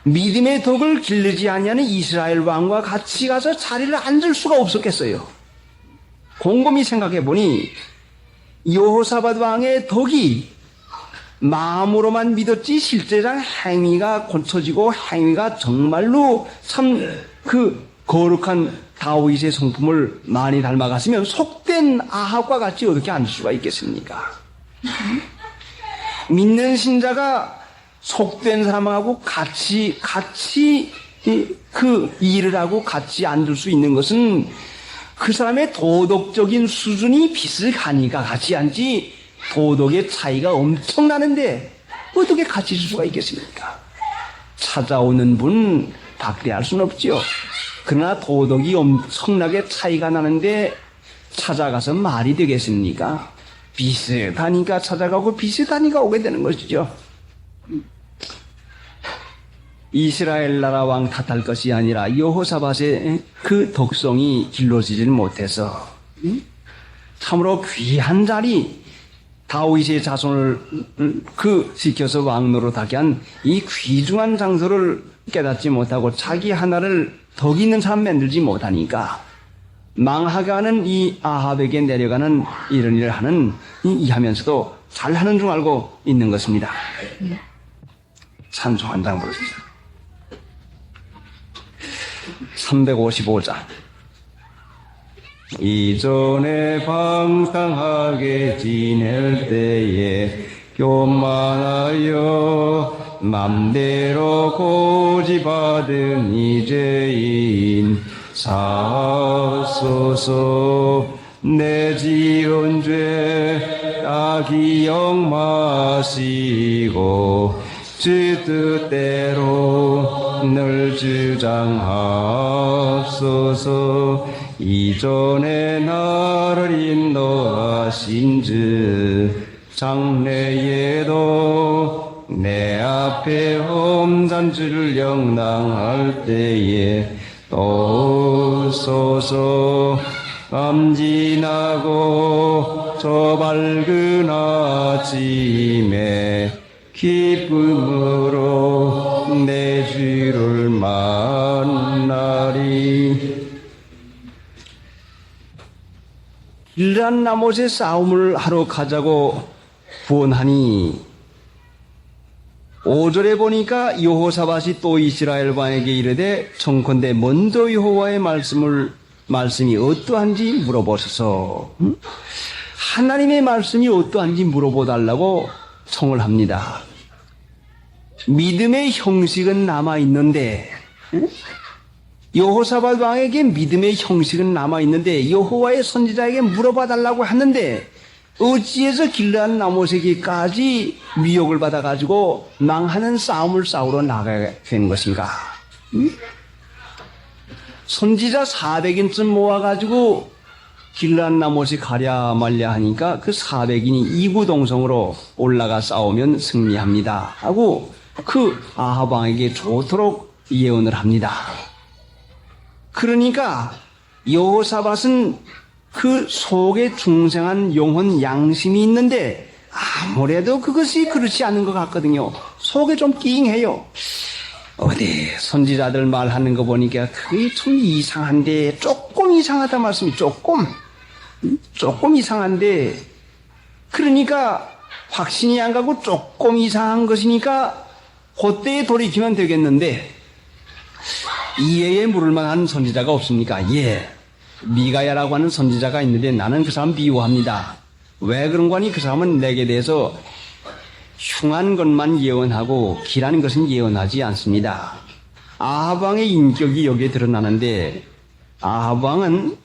믿음의 덕을 기르지 아니하는 이스라엘 왕과 같이 가서 자리를 앉을 수가 없었겠어요. 곰곰이 생각해 보니 여호사밧 왕의 덕이 마음으로만 믿었지 실제상 행위가 고쳐지고 행위가 정말로 참 그 거룩한 다윗의 성품을 많이 닮아갔으면 속된 아합과 같이 어떻게 앉을 수가 있겠습니까? 믿는 신자가 속된 사람하고 같이 그 일을 하고 같이 앉을 수 있는 것은 그 사람의 도덕적인 수준이 비슷하니까 같이 앉지, 도덕의 차이가 엄청나는데 어떻게 같이 있을 수가 있겠습니까? 찾아오는 분 박대할 수는 없죠. 그러나 도덕이 엄청나게 차이가 나는데 찾아가서 말이 되겠습니까? 비슷하니까 찾아가고 비슷하니까 오게 되는 것이죠. 이스라엘 나라 왕 탓할 것이 아니라 여호사밧의 그 덕성이 길러지질 못해서 참으로 귀한 자리, 다윗의 자손을 시켜서 왕 노릇하게 한 이 귀중한 장소를 깨닫지 못하고 자기 하나를 덕 있는 사람 만들지 못하니까 망하게 하는 이 아합에게 내려가는 이런 일을 하면서도 잘하는 줄 알고 있는 것입니다. 찬송 한 장 부르시죠. 355장. 이전에 방탕하게 지낼 때에 교만하여 맘대로 고집받은 이제인 사소서 내 지은 죄 다 기억 마시고 주 뜻대로 늘 주장하옵소서. 이전에 나를 인도하신 주 장래에도 내 앞에 험산 줄을 영랑할 때에 또 소서. 암진하고 저 밝은 아침에 기쁨으로 내 주를 만나리. 길란 나못의 싸움을 하러 가자고 부원하니 5절에 보니까 여호사밧이 또 이스라엘 왕에게 이르되 청컨대 먼저 여호와의 말씀이 어떠한지 물어보소서. 하나님의 말씀이 어떠한지 물어보달라고 청을 합니다. 믿음의 형식은 남아있는데 여호사밧 왕에게 믿음의 형식은 남아있는데 여호와의 선지자에게 물어봐달라고 하는데 어찌해서 길르앗 나못에게까지 미혹을 받아가지고 망하는 싸움을 싸우러 나가게 된 것인가? 선지자 400인쯤 모아가지고 길르앗 나못이 가랴 말랴 하니까 그 400인이 이구동성으로 올라가 싸우면 승리합니다 하고 그 아합 왕에게 좋도록 예언을 합니다. 그러니까 여호사밧은 그 속에 중생한 영혼 양심이 있는데 아무래도 그것이 그렇지 않은 것 같거든요. 속에 좀 낑해요. 어디 선지자들 말하는 거 보니까 그게 좀 이상한데, 조금 이상하다 말씀이 조금 이상한데, 그러니까 확신이 안 가고 조금 이상한 것이니까 그때에 돌이키면 되겠는데 이해에 물을 만한 선지자가 없습니까? 예, 미가야라고 하는 선지자가 있는데 나는 그 사람 비유합니다. 왜 그런 거니? 그 사람은 내게 대해서 흉한 것만 예언하고 길한 것은 예언하지 않습니다. 아합 왕의 인격이 여기에 드러나는데 아합 왕은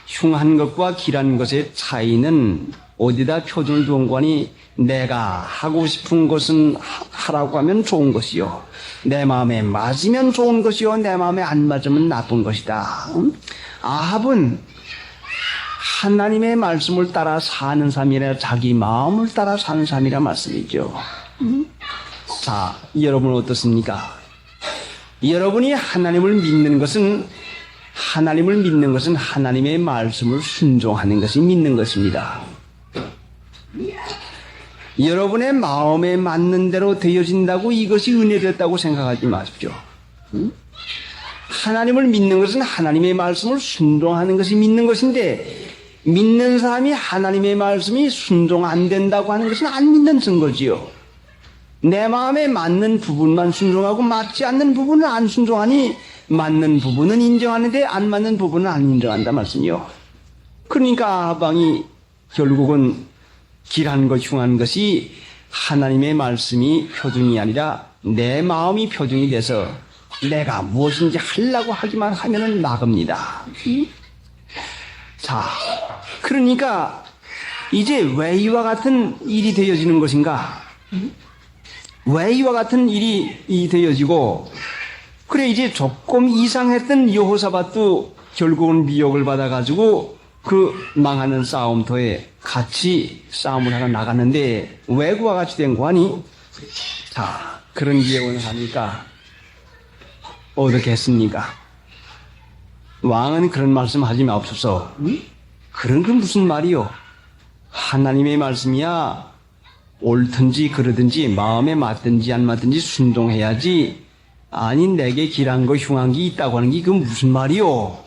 흉한 것과 길한 것의 차이는 어디다 표준을 두은 거니? 내가 하고 싶은 것은 하라고 하면 좋은 것이요, 내 마음에 맞으면 좋은 것이요, 내 마음에 안 맞으면 나쁜 것이다. 아합은 하나님의 말씀을 따라 사는 삶이라 자기 마음을 따라 사는 삶이라 말씀이죠. 자, 여러분 어떻습니까? 여러분이 하나님을 믿는 것은 하나님의 말씀을 순종하는 것이 믿는 것입니다. 여러분의 마음에 맞는 대로 되어진다고 이것이 은혜됐다고 생각하지 마십시오. 하나님을 믿는 것은 하나님의 말씀을 순종하는 것이 믿는 것인데, 믿는 사람이 하나님의 말씀이 순종 안 된다고 하는 것은 안 믿는 증거지요. 내 마음에 맞는 부분만 순종하고 맞지 않는 부분은 안 순종하니 맞는 부분은 인정하는데 안 맞는 부분은 안 인정한다 말씀이요. 그러니까 아합 왕이 결국은 길한 것, 흉한 것이 하나님의 말씀이 표준이 아니라 내 마음이 표준이 돼서 내가 무엇인지 하려고 하기만 하면은 나갑니다. 자, 그러니까 이제 왜 이와 같은 일이 되어지는 것인가? 왜 이와 같은 일이 되어지고, 그래 이제 조금 이상했던 여호사밧도 결국은 미혹을 받아가지고 그 망하는 싸움터에 같이 싸움을 하러 나갔는데 왜 그와 같이 된 거니? 자, 그런 예언을 하니까 어떻게 했습니까? 왕은 그런 말씀 하지 마옵소서. 그런 건 무슨 말이요? 하나님의 말씀이야 옳든지 그러든지 마음에 맞든지 안 맞든지 순종해야지. 아니 내게 길한 거 흉한 게 있다고 하는 게 그건 무슨 말이요?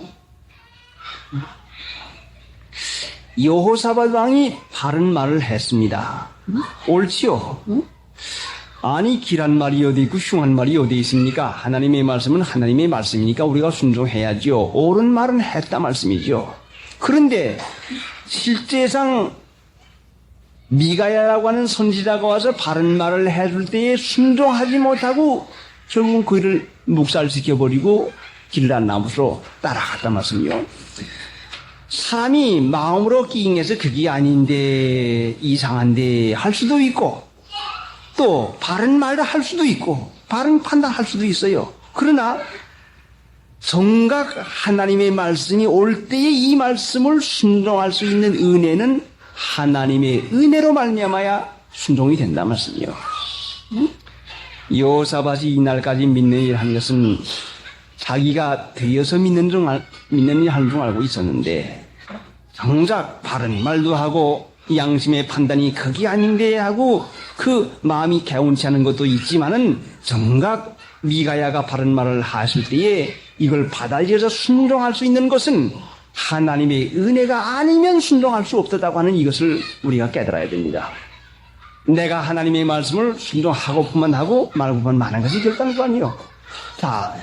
여호사밧 왕이 바른 말을 했습니다. 옳지요? 아니 길한 말이 어디 있고 흉한 말이 어디 있습니까? 하나님의 말씀은 하나님의 말씀이니까 우리가 순종해야죠. 옳은 말은 했다 말씀이죠. 그런데 실제상 미가야라고 하는 선지자가 와서 바른 말을 해줄 때에 순종하지 못하고 결국은 그를 묵살시켜버리고 길란 나무로 따라갔단 말씀이요. 사람이 마음으로 낑해서 그게 아닌데 이상한데 할 수도 있고 또 바른 말을 할 수도 있고 바른 판단할 수도 있어요. 그러나 정각 하나님의 말씀이 올 때에 이 말씀을 순종할 수 있는 은혜는 하나님의 은혜로 말미암아야 순종이 된다 말씀이요. 여호사밧이 이날까지 믿는 일 한 것은 자기가 되어서 믿는 일 하는 줄 알고 있었는데 정작 바른 말도 하고 양심의 판단이 그게 아닌데 하고 그 마음이 개운치 않은 것도 있지만은 정작 미가야가 바른 말을 하실 때에 이걸 받아들여서 순종할 수 있는 것은 하나님의 은혜가 아니면 순종할 수 없다고 하는 이것을 우리가 깨달아야 됩니다. 내가 하나님의 말씀을 순종하고뿐만 하고 말고만 많은 것이 결단도 아니요. 자,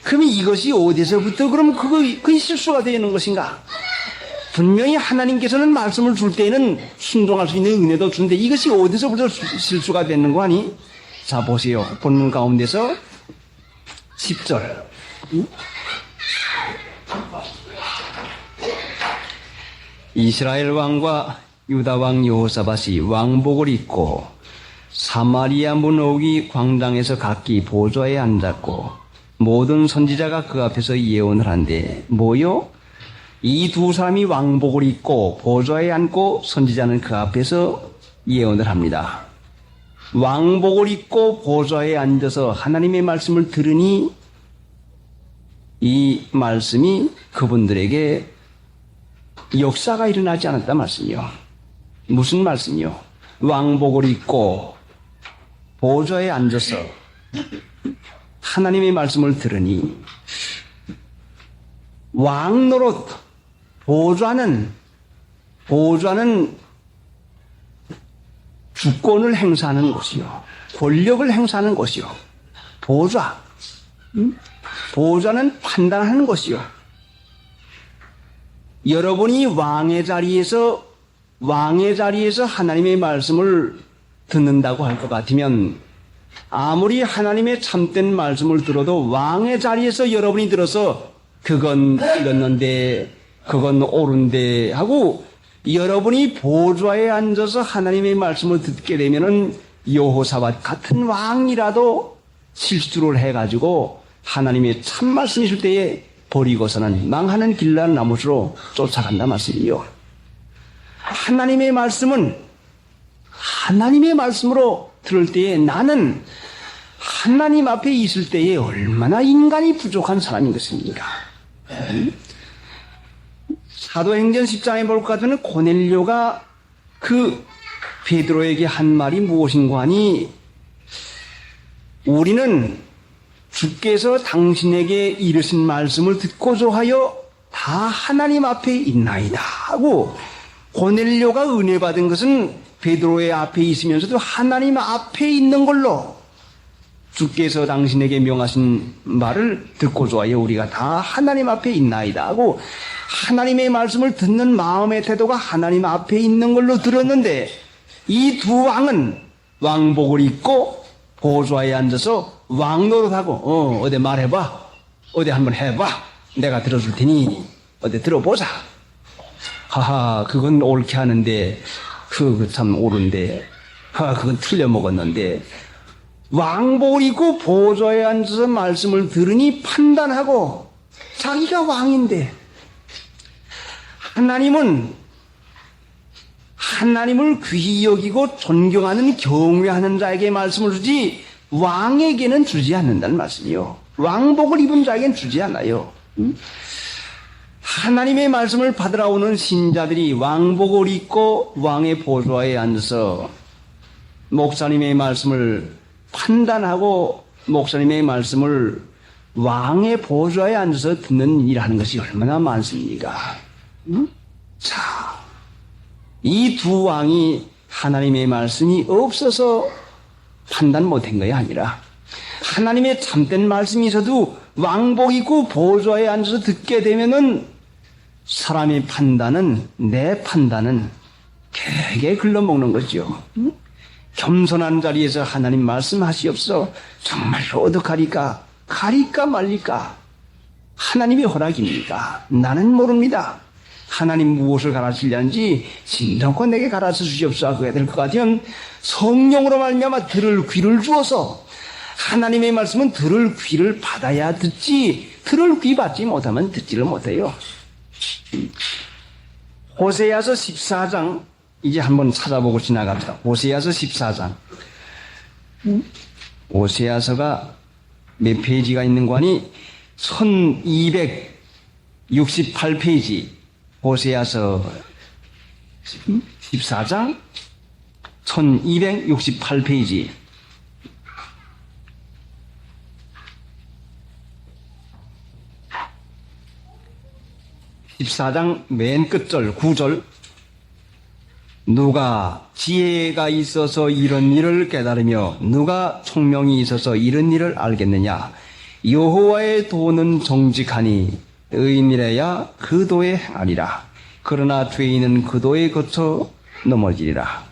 그럼 이것이 어디서부터 그럼 그게 실수가 되는 것인가? 분명히 하나님께서는 말씀을 줄 때에는 순종할 수 있는 은혜도 주는데 이것이 어디서부터 실수가 되는 거 아니? 자, 보세요. 본문 가운데서 10절. 이스라엘 왕과 유다 왕 여호사밧이 왕복을 입고 사마리아 문옥이 광장에서 각기 보좌에 앉았고 모든 선지자가 그 앞에서 예언을 한데 뭐요? 이 두 사람이 왕복을 입고 보좌에 앉고 선지자는 그 앞에서 예언을 합니다. 왕복을 입고 보좌에 앉아서 하나님의 말씀을 들으니 이 말씀이 그분들에게 역사가 일어나지 않았다 말씀이요. 무슨 말씀이요? 왕복을 입고 보좌에 앉아서 하나님의 말씀을 들으니 왕노릇 보좌는 주권을 행사하는 곳이요. 권력을 행사하는 곳이요. 보좌는 판단하는 것이요. 여러분이 왕의 자리에서 하나님의 말씀을 듣는다고 할 것 같으면 아무리 하나님의 참된 말씀을 들어도 왕의 자리에서 여러분이 들어서 그건 이렇는데 그건 옳은데 하고 여러분이 보좌에 앉아서 하나님의 말씀을 듣게 되면은 여호사밧 같은 왕이라도 실수를 해가지고 하나님의 참 말씀이실 때에 버리고서는 망하는 길난 나무로 쫓아간다 말씀이요. 하나님의 말씀은 하나님의 말씀으로 들을 때에 나는 하나님 앞에 있을 때에 얼마나 인간이 부족한 사람인 것입니까? 사도행전 10장에 볼 것 같으면 고넬료가 그 베드로에게 한 말이 무엇인가 하니 우리는 주께서 당신에게 이르신 말씀을 듣고자 하여 다 하나님 앞에 있나이다 하고 고넬료가 은혜 받은 것은 베드로의 앞에 있으면서도 하나님 앞에 있는 걸로 주께서 당신에게 명하신 말을 듣고자 하여 우리가 다 하나님 앞에 있나이다 하고 하나님의 말씀을 듣는 마음의 태도가 하나님 앞에 있는 걸로 들었는데 이 두 왕은 왕복을 입고 보좌에 앉아서 왕노릇하고 어디 말해봐 어디 한번 해봐 내가 들어줄 테니 어디 들어보자 하하 그건 옳게 하는데 그거 참 옳은데 하하 그건 틀려 먹었는데 왕복을 입고 보좌에 앉아서 말씀을 들으니 판단하고 자기가 왕인데 하나님을 귀히 여기고 존경하는 경외하는 자에게 말씀을 주지 왕에게는 주지 않는다는 말씀이요. 왕복을 입은 자에게는 주지 않아요. 하나님의 말씀을 받으러 오는 신자들이 왕복을 입고 왕의 보좌에 앉아서 목사님의 말씀을 판단하고 목사님의 말씀을 왕의 보좌에 앉아서 듣는 일하는 것이 얼마나 많습니까? 자, 이 두 왕이 하나님의 말씀이 없어서 판단 못한 것이 아니라 하나님의 참된 말씀이 있어도 왕복 있고 보좌에 앉아서 듣게 되면은 사람의 판단은, 내 판단은 되게 글러먹는 거죠. 겸손한 자리에서 하나님 말씀하시옵소. 정말로 어떡하리까? 가리까 말리까? 하나님의 허락입니까? 나는 모릅니다. 하나님 무엇을 가르치려는지 진정코 내게 가르쳐 주시옵소서 하고 해야 될 것 같으면 성령으로 말미암아 들을 귀를 주어서 하나님의 말씀은 들을 귀를 받아야 듣지, 들을 귀 받지 못하면 듣지를 못해요. 호세아서 14장 이제 한번 찾아보고 지나갑시다. 호세아서 14장. 호세아서가 몇 페이지가 있는 거니 1268페이지. 호세아서 14장 1268페이지. (14장) 맨 끝절 9절. 누가 지혜가 있어서 이런 일을 깨달으며 누가 총명이 있어서 이런 일을 알겠느냐. 여호와의 도는 정직하니 의인이래야 그 도에 행하리라. 그러나 죄인은 그 도에 거쳐 넘어지리라.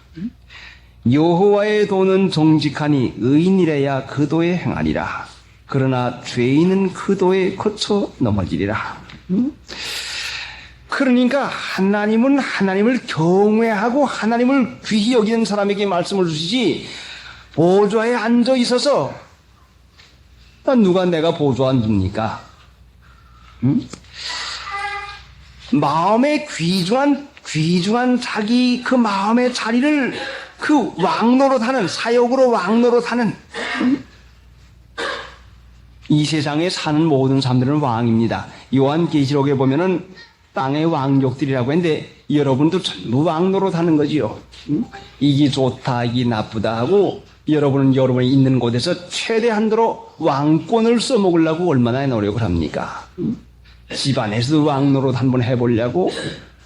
여호와의 도는 정직하니 의인이래야 그 도에 행하리라. 그러나 죄인은 그 도에 거쳐 넘어지리라. 그러니까 하나님은 하나님을 경외하고 하나님을 귀히 여기는 사람에게 말씀을 주시지, 보좌에 앉아 있어서 누가 내가 보좌에 앉습니까? 마음에 귀중한 자기 그 마음의 자리를 그 왕노릇하는, 사역으로 왕노릇하는, 이 세상에 사는 모든 사람들은 왕입니다. 요한계시록에 보면은 땅의 왕족들이라고 했는데 여러분도 전부 왕노릇하는 거지요. 이게 좋다, 이게 나쁘다 하고 여러분은 여러분이 있는 곳에서 최대한도로 왕권을 써먹으려고 얼마나 노력을 합니까? 집안에서도 왕노릇 한번 해보려고,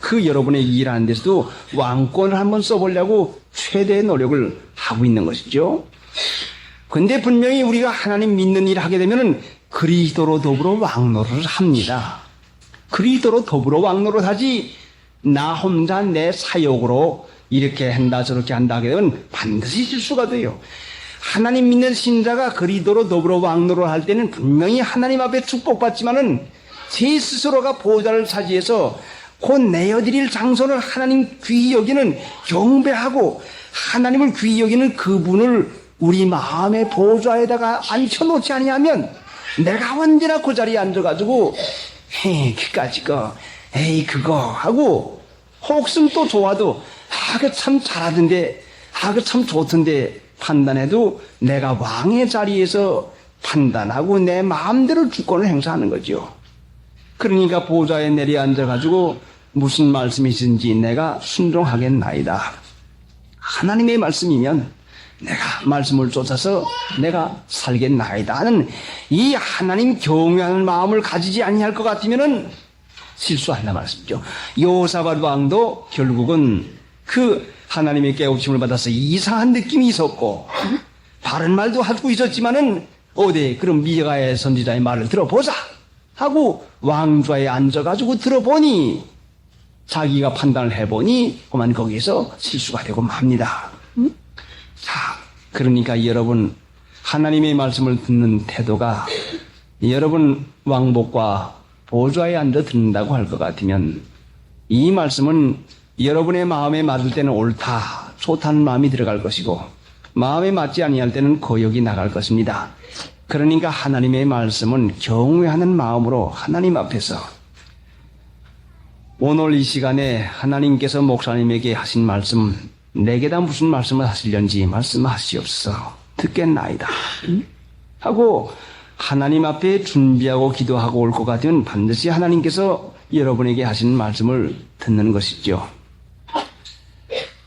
그 여러분의 일하는 데서도 왕권을 한번 써보려고 최대의 노력을 하고 있는 것이죠. 근데 분명히 우리가 하나님 믿는 일을 하게 되면은 그리스도로 더불어 왕노릇을 합니다. 그리스도로 더불어 왕노릇 하지, 나 혼자 내 사역으로 이렇게 한다 저렇게 한다 하게 되면 반드시 실수가 돼요. 하나님 믿는 신자가 그리스도로 더불어 왕노릇 할 때는 분명히 하나님 앞에 축복받지만은 제 스스로가 보좌를 차지해서 곧 내어드릴 장소를 하나님 귀히 여기는, 경배하고 하나님을 귀히 여기는 그분을 우리 마음의 보좌에다가 앉혀놓지 아니하면 내가 언제나 그 자리에 앉아가지고 에이 그까짓 거, 에이 그거 하고, 혹은 또 좋아도 그 참 잘하던데, 그 참 좋던데 판단해도 내가 왕의 자리에서 판단하고 내 마음대로 주권을 행사하는 거죠. 그러니까 보좌에 내려 앉아가지고 무슨 말씀이신지 내가 순종하겠나이다. 하나님의 말씀이면 내가 말씀을 쫓아서 내가 살겠나이다 하는 이 하나님 경외하는 마음을 가지지 아니할 것 같으면은 실수한다 말씀이죠. 여호사밧 왕도 결국은 그 하나님의 깨우침을 받아서 이상한 느낌이 있었고 바른 말도 하고 있었지만은 어디 그럼 미가의 선지자의 말을 들어보자 하고 왕좌에 앉아가지고 들어보니 자기가 판단을 해보니 그만 거기에서 실수가 되고 맙니다. 자, 그러니까 여러분 하나님의 말씀을 듣는 태도가 여러분 왕복과 보좌에 앉아 듣는다고 할 것 같으면 이 말씀은 여러분의 마음에 맞을 때는 옳다, 좋다는 마음이 들어갈 것이고 마음에 맞지 아니할 때는 거역이 나갈 것입니다. 그러니까 하나님의 말씀은 경외하는 마음으로 하나님 앞에서, 오늘 이 시간에 하나님께서 목사님에게 하신 말씀, 내게다 무슨 말씀을 하시려는지 말씀하시옵소서. 듣겠나이다 하고 하나님 앞에 준비하고 기도하고 올 것 같으면 반드시 하나님께서 여러분에게 하신 말씀을 듣는 것이죠.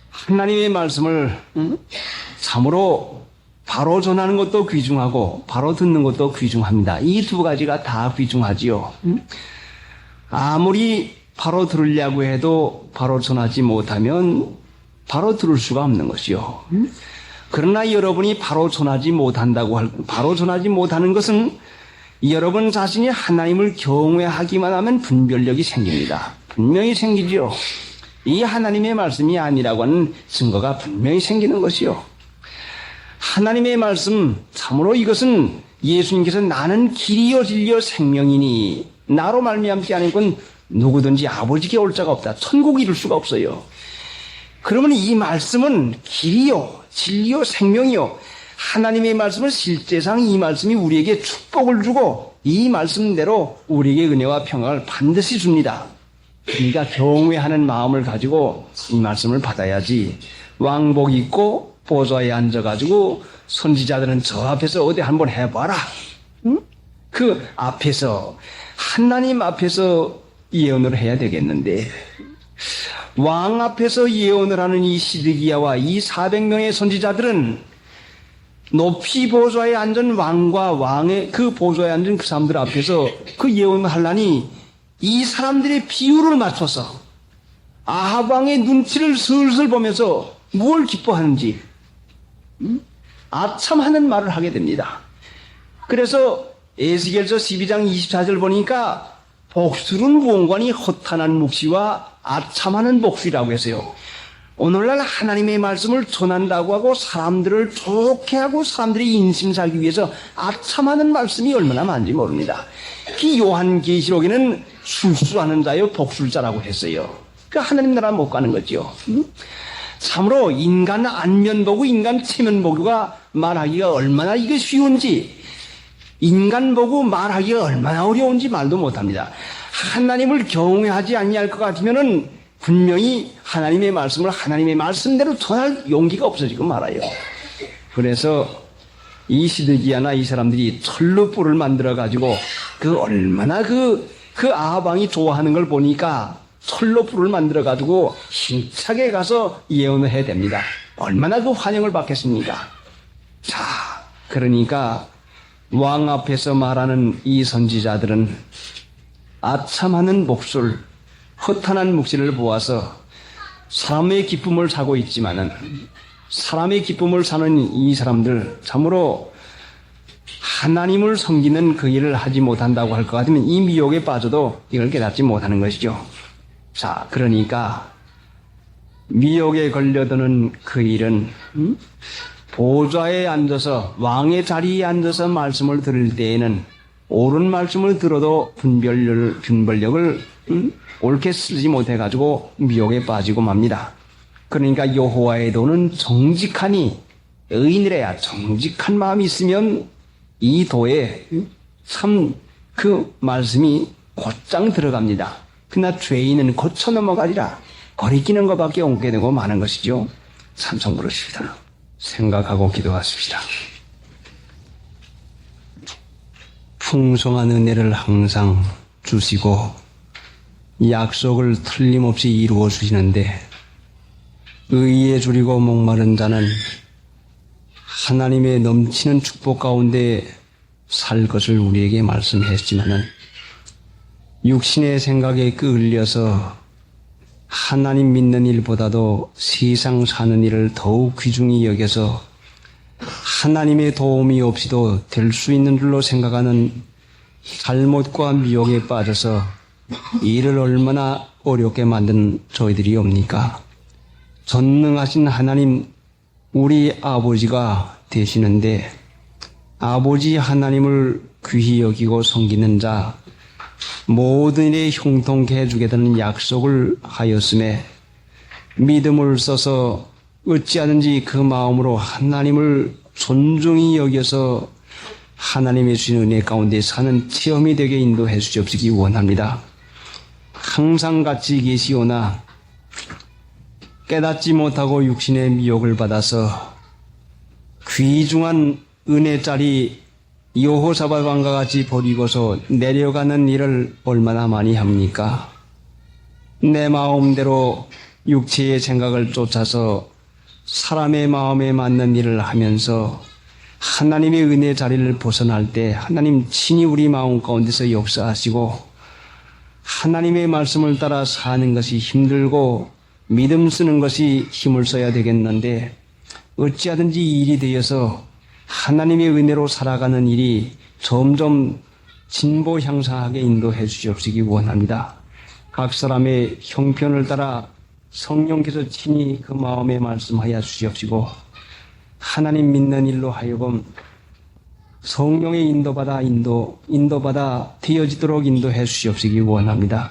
하나님의 말씀을 참으로 바로 전하는 것도 귀중하고 바로 듣는 것도 귀중합니다. 이 두 가지가 다 귀중하지요. 아무리 바로 들으려고 해도 바로 전하지 못하면 바로 들을 수가 없는 것이요. 그러나 여러분이 바로 전하지 못하는 것은 여러분 자신이 하나님을 경외하기만 하면 분별력이 생깁니다. 분명히 생기죠. 이 하나님의 말씀이 아니라고 하는 증거가 분명히 생기는 것이요. 하나님의 말씀, 참으로 이것은 예수님께서 나는 길이요 진리요 생명이니 나로 말미암지 않은 건 누구든지 아버지께 올 자가 없다. 천국 이룰 수가 없어요. 그러면 이 말씀은 길이요 진리요 생명이요. 하나님의 말씀은 실제상 이 말씀이 우리에게 축복을 주고 이 말씀대로 우리에게 은혜와 평강을 반드시 줍니다. 그러니까 경외하는 마음을 가지고 이 말씀을 받아야지. 왕복 입고 보좌에 앉아가지고 선지자들은 저 앞에서 어디 한번 해봐라. 응? 그 앞에서 하나님 앞에서 예언을 해야 되겠는데 왕 앞에서 예언을 하는 이 시드기야와 이 400명의 선지자들은 높이 보좌에 앉은 왕과 왕의 그 보좌에 앉은 그 사람들 앞에서 그 예언을 하려니 이 사람들의 비율을 맞춰서 아합 왕의 눈치를 슬슬 보면서 무엇을 기뻐하는지 아참하는 말을 하게 됩니다. 그래서 에스겔서 12장 24절 보니까 복술은 무언관이 허탄한 묵시와 아참하는 복술이라고 했어요. 오늘날 하나님의 말씀을 전한다고 하고 사람들을 좋게 하고 사람들이 인심 살기 위해서 아참하는 말씀이 얼마나 많은지 모릅니다. 그 요한계시록에는 술수하는 자요 복술자라고 했어요. 그 하나님 나라 못 가는 거죠. 참으로 인간 안면 보고 인간 체면 보고가 말하기가 얼마나 이게 쉬운지 인간 보고 말하기가 얼마나 어려운지 말도 못합니다. 하나님을 경외하지 아니할 것 같으면은 분명히 하나님의 말씀을 하나님의 말씀대로 전할 용기가 없어지고 말아요. 그래서 이 시드기야나 이 사람들이 철로 뿔을 만들어 가지고 그 얼마나 그 아합 왕이 좋아하는 걸 보니까 철로 뿔을 만들어 가지고 힘차게 가서 예언을 해야 됩니다. 얼마나 그 환영을 받겠습니까? 자, 그러니까 왕 앞에서 말하는 이 선지자들은 아참하는 목술, 허탄한 묵시를 보아서 사람의 기쁨을 사고 있지만은 사람의 기쁨을 사는 이 사람들 참으로 하나님을 섬기는 그 일을 하지 못한다고 할 것 같으면 이 미혹에 빠져도 이걸 깨닫지 못하는 것이죠. 자, 그러니까 미혹에 걸려드는 그 일은 보좌에 앉아서 왕의 자리에 앉아서 말씀을 들을 때에는 옳은 말씀을 들어도 분별력을 옳게 쓰지 못해가지고 미혹에 빠지고 맙니다. 그러니까 여호와의 도는 정직하니 의인이래야 정직한 마음이 있으면 이 도에 참 그 말씀이 곧장 들어갑니다. 그러나 죄인은 고쳐 넘어가리라. 거리끼는 것밖에 옮게 되고 마는 것이죠. 참성 부르십니다. 생각하고 기도하십시다. 풍성한 은혜를 항상 주시고 약속을 틀림없이 이루어 주시는데 의에 줄이고 목마른 자는 하나님의 넘치는 축복 가운데 살 것을 우리에게 말씀했지만은 육신의 생각에 끌려서 하나님 믿는 일보다도 세상 사는 일을 더욱 귀중히 여겨서 하나님의 도움이 없이도 될 수 있는 줄로 생각하는 잘못과 미혹에 빠져서 일을 얼마나 어렵게 만든 저희들이 옵니까? 전능하신 하나님 우리 아버지가 되시는데 아버지 하나님을 귀히 여기고 섬기는 자 모든 일에 형통케 해주겠다는 약속을 하였음에 믿음을 써서 어찌하든지 그 마음으로 하나님을 존중히 여겨서 하나님의 주신 은혜 가운데 사는 체험이 되게 인도해 주시옵시기 원합니다. 항상 같이 계시오나 깨닫지 못하고 육신의 미혹을 받아서 귀중한 은혜짜리 여호사밧 왕과 같이 버리고서 내려가는 일을 얼마나 많이 합니까? 내 마음대로 육체의 생각을 쫓아서 사람의 마음에 맞는 일을 하면서 하나님의 은혜 자리를 벗어날 때 하나님 친히 우리 마음 가운데서 역사하시고 하나님의 말씀을 따라 사는 것이 힘들고 믿음 쓰는 것이 힘을 써야 되겠는데 어찌하든지 이 일이 되어서 하나님의 은혜로 살아가는 일이 점점 진보 향상하게 인도해 주시옵시기 원합니다. 각 사람의 형편을 따라 성령께서 친히 그 마음에 말씀하여 주시옵시고 하나님 믿는 일로 하여금 성령의 인도받아 되어지도록 인도해 주시옵시기 원합니다.